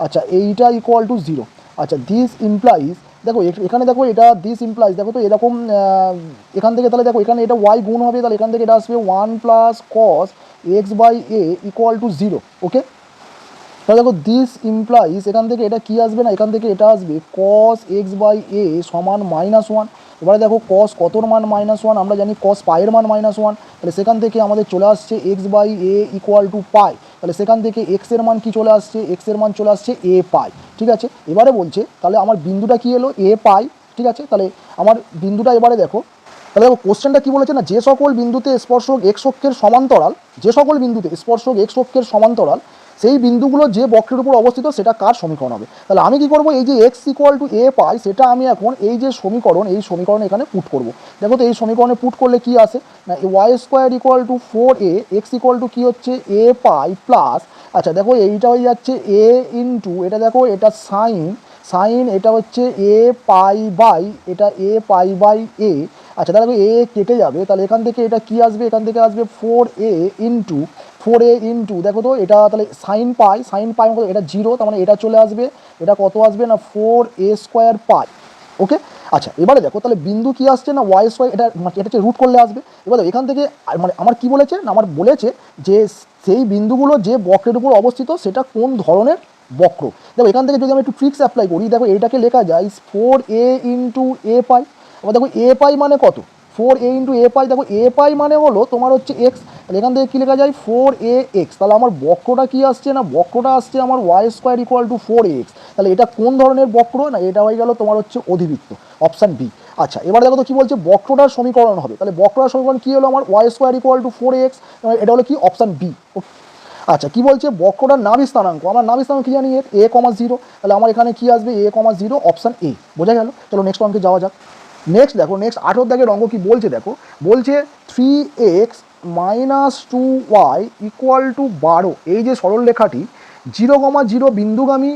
S1: আচ্ছা, এইটা = 0। আচ্ছা, দিস ইমপ্লাইজ, দেখো এখানে দেখো এটা দিস ইমপ্লাইজ, দেখো তো এরকম এখান থেকে তাহলে দেখো এখানে এটা y গুণ হবে, তাহলে এখান থেকে এটা আসবে 1 + cos x/a = 0। ওকে, তাহলে দেখো দিস ইমপ্লাইজ এখান থেকে এটা কি আসবে না, এখান থেকে এটা আসবে cos x/a সমান -1। এবারে দেখো cos কতর মান -1, আমরা জানি cos পায়ের মান -1, তাহলে সেখান থেকে আমাদের চলে আসছে x/a = পাই, তাহলে সেখান থেকে x এর মান কি চলে আসছে, x এর মান চলে আসছে a পাই। ঠিক আছে, এবারে বলছে তাহলে আমার বিন্দুটা কি এলো a পাই। ঠিক আছে, তাহলে আমার বিন্দুটা এবারে দেখো, তাহলে দেখো কোশ্চেনটা কী বলেছে না, যে সকল বিন্দুতে স্পর্শক x অক্ষের সমান্তরাল, যে সকল বিন্দুতে স্পর্শক x অক্ষের সমান্তরাল সেই বিন্দুগুলো যে বক্রের উপর অবস্থিত সেটা কার সমীকরণ হবে। তাহলে আমি কি করব, এই যে এক্স ইকুয়াল টু এ পাই সেটা আমি এখন এই যে সমীকরণ, এই সমীকরণ এখানে পুট করব। দেখো তো এই সমীকরণে পুট করলে কি আসে না, y square equal to 4a, x equal to কী হচ্ছে এ পাই প্লাস, আচ্ছা দেখো এইটা হয়ে যাচ্ছে এ ইন্টু, এটা দেখো এটা সাইন এটা হচ্ছে এ পাই বাই, এটা এ পাই বাই এ। আচ্ছা তাহলে এ কেটে যাবে, তাহলে এখান থেকে এটা কি আসবে, এখান থেকে আসবে 4a ইন্টু দেখো তো এটা তাহলে সাইন পাই এটা 0, তার মানে এটা চলে আসবে, এটা কত আসবে না 4a স্কোয়ার পাই। ওকে, আচ্ছা এবারে দেখো তাহলে বিন্দু কি আসছে না ওয়াই স্কোয়ার, এটা হচ্ছে রুট করলে আসবে। এবার এখান থেকে মানে আমার কি বলেছে না, আমার বলেছে যে সেই বিন্দুগুলো যে বক্রের উপর অবস্থিত সেটা কোন ধরনের বক্র। দেখো এখান থেকে যদি আমি একটু ট্রিক্স অ্যাপ্লাই করি, দেখো এইটাকে লেখা যায় 4a ইন্টু এ পাই। এবার দেখো এ পাই মানে কত, 4a ইন্টু এ পাই, দেখো এ পাই মানে হলো তোমার হচ্ছে এক্স, তাহলে এখান থেকে কী লেখা যায় 4ax। তাহলে আমার বক্রটা কি আসছে না, বক্রটা আসছে আমার Y square equal two 4ax। তাহলে এটা কোন ধরনের বক্র না, এটা হয়ে গেল তোমার হচ্ছে অধিবৃত্ত, অপশান বি। আচ্ছা এবার দেখো তো কী বলছে, বক্রটার সমীকরণ হবে, তাহলে বক্রটার সমীকরণ কী হলো আমার Y square equal two 4ax, এটা হলো কি অপশান বি। আচ্ছা কি বলছে, বক্রটার নাভি স্থানাঙ্ক, আমার নাভি স্থানাঙ্ক কি জানি a,0, তাহলে আমার এখানে কি আসবে a,0, অপশান এ। বোঝা গেল, চলো নেক্সট অঙ্কে যাওয়া যাক। নেক্সট দেখো, নেক্সট 18 দাগের অঙ্ক কি বলছে দেখো, বলছে 3x minus 2y equal to 12, এই যে সরলরেখাটি 0,0 বিন্দুগামী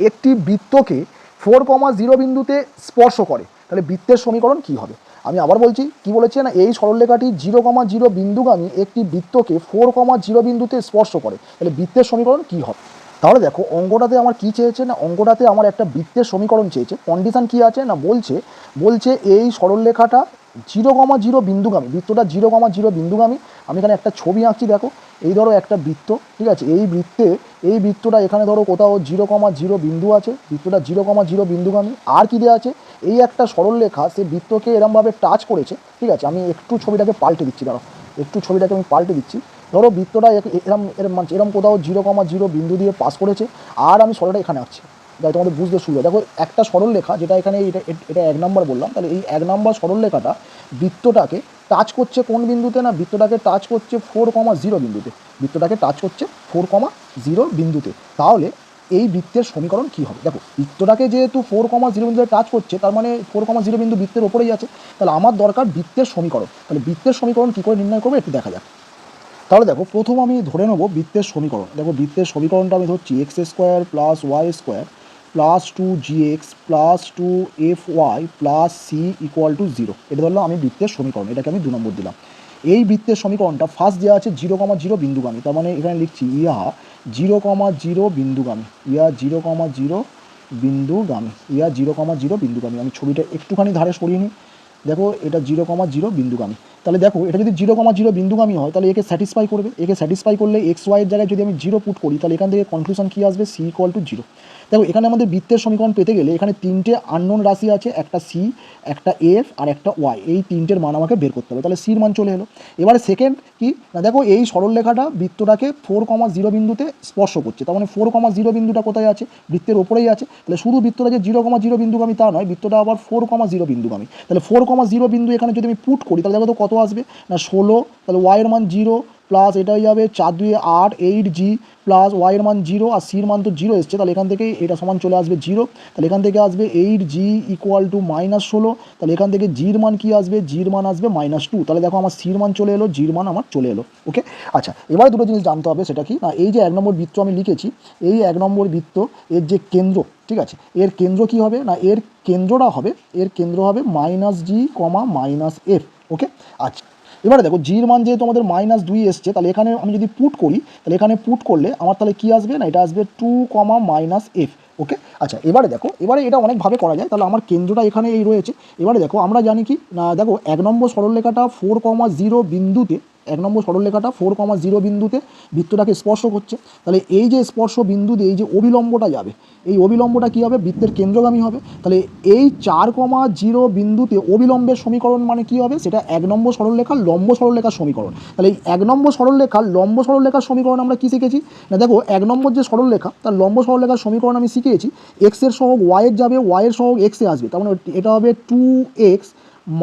S1: একটি বৃত্তকে 4,0 বিন্দুতে স্পর্শ করে, তাহলে বৃত্তের সমীকরণ কি হবে। আমি আবার বলছি কি বলেছে না, এই সরলরেখাটি 0,0 বিন্দুগামী একটি বৃত্তকে 4,0 বিন্দুতে স্পর্শ করে, তাহলে বৃত্তের সমীকরণ কি হবে। তাহলে দেখো অঙ্কটাতে আমার কি চেয়েছে না, অঙ্কটাতে আমার একটা বৃত্তের সমীকরণ চেয়েছে। কন্ডিশন কি আছে না, বলছে এই সরলরেখাটা 0,0 বিন্দুগামী, বৃত্তটা 0,0 বিন্দুগামী। আমি এখানে একটা ছবি আঁকছি, দেখো এই ধরো একটা বৃত্ত, ঠিক আছে, এই বৃত্তটা এখানে ধরো কোথাও 0,0 বিন্দু আছে, বৃত্তটা 0,0 বিন্দুগামী। আর কি দেওয়া আছে, এই একটা সরলরেখা সে বৃত্তকে এরমভাবে টাচ করেছে, ঠিক আছে। আমি একটু ছবিটাকে পাল্টে দিচ্ছি, ধরো আমি পাল্টে দিচ্ছি। ধরো বৃত্তটা এরম কোথাও 0,0 বিন্দু দিয়ে পাস করেছে, আর আমি সরলটা এখানে আছি, যাই তোমাদের বুঝতে সুবিধা। দেখো একটা সরলরেখা, যেটা এখানে এটা 1 নম্বর বললাম, তাহলে এই 1 নম্বর সরলরেখাটা বৃত্তটাকে টাচ করছে কোন বিন্দুতে না, বৃত্তটাকে টাচ করছে 4,0 বিন্দুতে, বৃত্তটাকে টাচ করছে 4,0 বিন্দুতে। তাহলে এই বৃত্তের সমীকরণ কি হবে। দেখো বৃত্তটাকে যেহেতু 4,0 বিন্দুতে টাচ করছে, তার মানে 4,0 বিন্দু বৃত্তের ওপরেই আছে, তাহলে আমার দরকার বৃত্তের সমীকরণ। তাহলে বৃত্তের সমীকরণ কী করে নির্ণয় করবো একটু দেখা যাক। তাহলে দেখো প্রথম আমি ধরে নেবো বৃত্তের সমীকরণ। দেখো বৃত্তের সমীকরণটা আমি ধরছি x square plus Y square plus 2gx plus 2fy plus c equal to 0, এটা ধরলাম আমি বৃত্তের সমীকরণ, এটাকে আমি 2 নম্বর দিলাম। এই বৃত্তের সমীকরণটা ফার্স্ট দেওয়া আছে 0,0 বিন্দুগামী, তার মানে এখানে লিখছি 0,0 বিন্দুগামী, 0,0 বিন্দুগামী। আমি ছবিটা একটুখানি ধারে সরিয়ে নিই, দেখো এটা 0,0 বিন্দুগামী। তাহলে দেখো এটা যদি 0,0 বিন্দুগামী হয়, তাহলে একে স্যাটিসফাই করবে, একে স্যাটিসফাই করলে এক্স ওয়াইয়ের জায়গায় যদি আমি 0 পুট করি, তাহলে এখান থেকে কনক্লুশন কী আসবে, সি ইকুয়াল টু 0। দেখো এখানে আমাদের বৃত্তের সমীকরণ পেতে গেলে এখানে 3টে আননোন রাশি আছে, একটা সি, একটা এফ আর একটা ওয়াই, এই 3টের মান আমাকে বের করতে হবে, তাহলে সির মান চলে এলো। এবারে সেকেন্ড কি না, দেখো এই সরলরেখাটা বৃত্তটাকে 4,0 বিন্দুতে স্পর্শ করছে, তার মানে 4,0 বিন্দুটা কোথায় আছে, বৃত্তের ওপরেই আছে। তাহলে শুধু বৃত্তটা যে 0,0 বিন্দুগামী তা নয়, বৃত্তটা আবার 4,0 বিন্দুগামী। তাহলে 4,0 বিন্দু এখানে যদি আমি পুট করি, তাহলে দেখো তো কত আসবে না 16, তাহলে ওয়াইয়ের মান 0 প্লাস এটা হয়ে যাবে 4 2 8 8g প্লাস ওয়াইয়ের মান 0 আর সির মান তো 0 এসছে, তাহলে এখান থেকে এটা সমান চলে আসবে 0। তাহলে এখান থেকে আসবে 8g ইকুয়াল টু -16, তাহলে এখান থেকে জির মান কি আসবে, জির মান আসবে -2। তাহলে দেখো আমার সির মান চলে এলো, জির মান আমার চলে এলো। ওকে, আচ্ছা এবারে দুটো জিনিস জানতে হবে, সেটা কি না, এই যে 1 নম্বর বৃত্ত আমি লিখেছি, এই 1 নম্বর বৃত্ত এর যে কেন্দ্র, ঠিক আছে, এর কেন্দ্র কি হবে না, এর কেন্দ্র হবে -g, -f। ওকে, আচ্ছা এবারে দেখো জির মান যেহেতু আমাদের -2 এসছে, তাহলে এখানে আমি যদি পুট করি, তাহলে এখানে পুট করলে আমার তাহলে কি আসবে না, এটা আসবে 2, -f। ওকে, আচ্ছা এবারে দেখো, এবারে এটা অনেকভাবে করা যায়, তাহলে আমার কেন্দ্রটা এখানে এই রয়েছে। এবারে দেখো আমরা জানি কি না, দেখো 1 নম্বর সরলরেখাটা 4,0 বিন্দুতে, 1 নম্বর সরলরেখাটা 4,0 বিন্দুতে বৃত্তটাকে স্পর্শ করছে, তাহলে এই যে স্পর্শ বিন্দু দিয়ে এই যে অবিলম্বটা যাবে, এই অবিলম্বটা কী হবে, বৃত্তের কেন্দ্রগামী হবে। তাহলে এই 4,0 বিন্দুতে অবিলম্বের সমীকরণ মানে কী হবে, সেটা 1 নম্বর সরলরেখার লম্ব সরলরেখার সমীকরণ। তাহলে এই 1 নম্বর সরলরেখার লম্ব সরলরেখার সমীকরণ আমরা কী শিখেছি না, দেখো 1 নম্বর যে সরলরেখা তার লম্ব সরলরেখার সমীকরণ আমি শিখিয়েছি, এক্সের সহগ ওয়াইয়ের যাবে, ওয়াইয়ের সহগ এক্সে আসবে, তার মানে এটা হবে 2x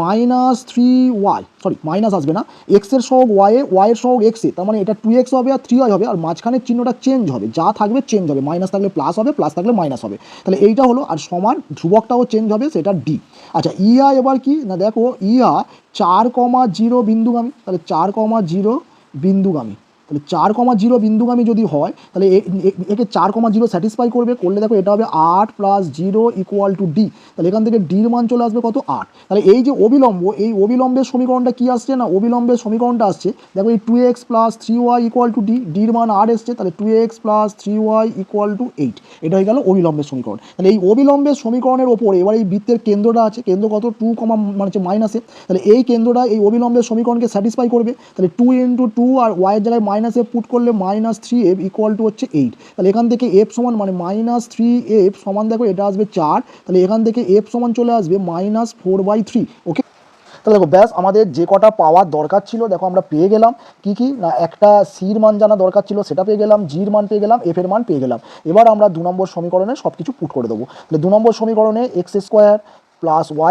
S1: minus three y, sorry minus আসবে না, এক্সের সহগ ওয়াইয়ে, ওয়াইয়ের সহগ এক্সে, তার মানে এটা 2x হবে আর 3y হবে, আর মাঝখানের চিহ্নটা চেঞ্জ হবে, যা থাকবে চেঞ্জ হবে, মাইনাস থাকলে প্লাস হবে, প্লাস থাকলে মাইনাস হবে, তাহলে এইটা হলো, আর সমান ধ্রুবকটাও চেঞ্জ হবে, সেটা ডি। আচ্ছা ইয়া এবার কি না, দেখো ইয়া 4,0 বিন্দুগামী, তাহলে 4,0 বিন্দুগামী, তাহলে 4,0 বিন্দুগামী যদি হয় তাহলে একে 4,0 স্যাটিসফাই করবে, করলে দেখো এটা হবে 8 + 0 = ডি, তাহলে এখান থেকে ডির মান চলে আসবে কত 8। তাহলে এই যে অবিলম্ব, এই অবিলম্বের সমীকরণটা কি আসছে না, অবিলম্বের সমীকরণটা আসছে দেখো এই 2x + 3y = ডি, ডির মান 8 এসছে, তাহলে 2x + 3y = 8, এটা হয়ে গেল অবিলম্বের সমীকরণ। তাহলে এই অবিলম্বের সমীকরণের ওপর এবার এই বৃত্তের কেন্দ্রটা আছে, কেন্দ্র কত 2, মানে হচ্ছে মাইনাসে, তাহলে এই কেন্দ্রটা এই অবিলম্বের সমীকরণকে স্যাটিসফাই করবে, তাহলে 2 × 2 আর y এর জায়গায় মাইনাস এফ পুট করলে -3f = হচ্ছে 8, তাহলে এখান থেকে f সমান মানে -3f সমান দেখো এটা আসবে 4, তাহলে এখান থেকে f সমান চলে আসবে -4/3। ওকে, তাহলে দেখো ব্যাস আমাদের যে কটা পাওয়ার দরকার ছিল দেখো আমরা পেয়ে গেলাম। কি কি না, একটা সির মান জানা দরকার ছিল সেটা পেয়ে গেলাম, জির মান পেয়ে গেলাম, এফ এর মান পেয়ে গেলাম। এবার আমরা 2 নম্বর সমীকরণে সব কিছু পুট করে দেবো। তাহলে 2 নম্বর সমীকরণে x² +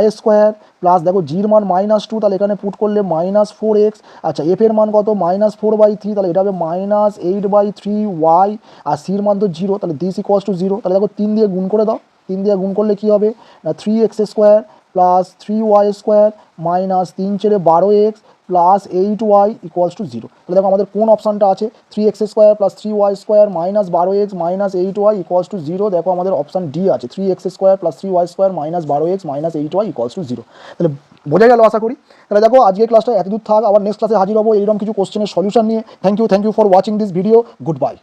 S1: y² প্লাস দেখো জির মান -2, তাহলে এখানে পুট করলে -4x। আচ্ছা এফ এর মান কত -4/3, তাহলে এটা হবে -8/3y, আর সির মান তো 0, তাহলে দিস = 0। তাহলে দেখো 3 দিয়ে গুণ করে দাও, 3 দিয়ে গুণ করলে কি হবে না 3x² + 3y² - 3 × 12x + 8y = 0। তাহলে দেখো আমাদের কোন অপশানটা আছে, 3x² + 3y² - 12x - 8y = 0, দেখো আমাদের অপশান ডি আছে, 3x² + 3y² - 12x - 8y = 0। তাহলে বোঝা গেল আশা করি। তাহলে দেখো আজকের ক্লাসটা এতদূর থাক, আবার নেক্সট ক্লাসে হাজির হবো এইরকম কিছু কোশ্চেনের সলিউশন নিয়ে। Thank you for watching this video, good bye.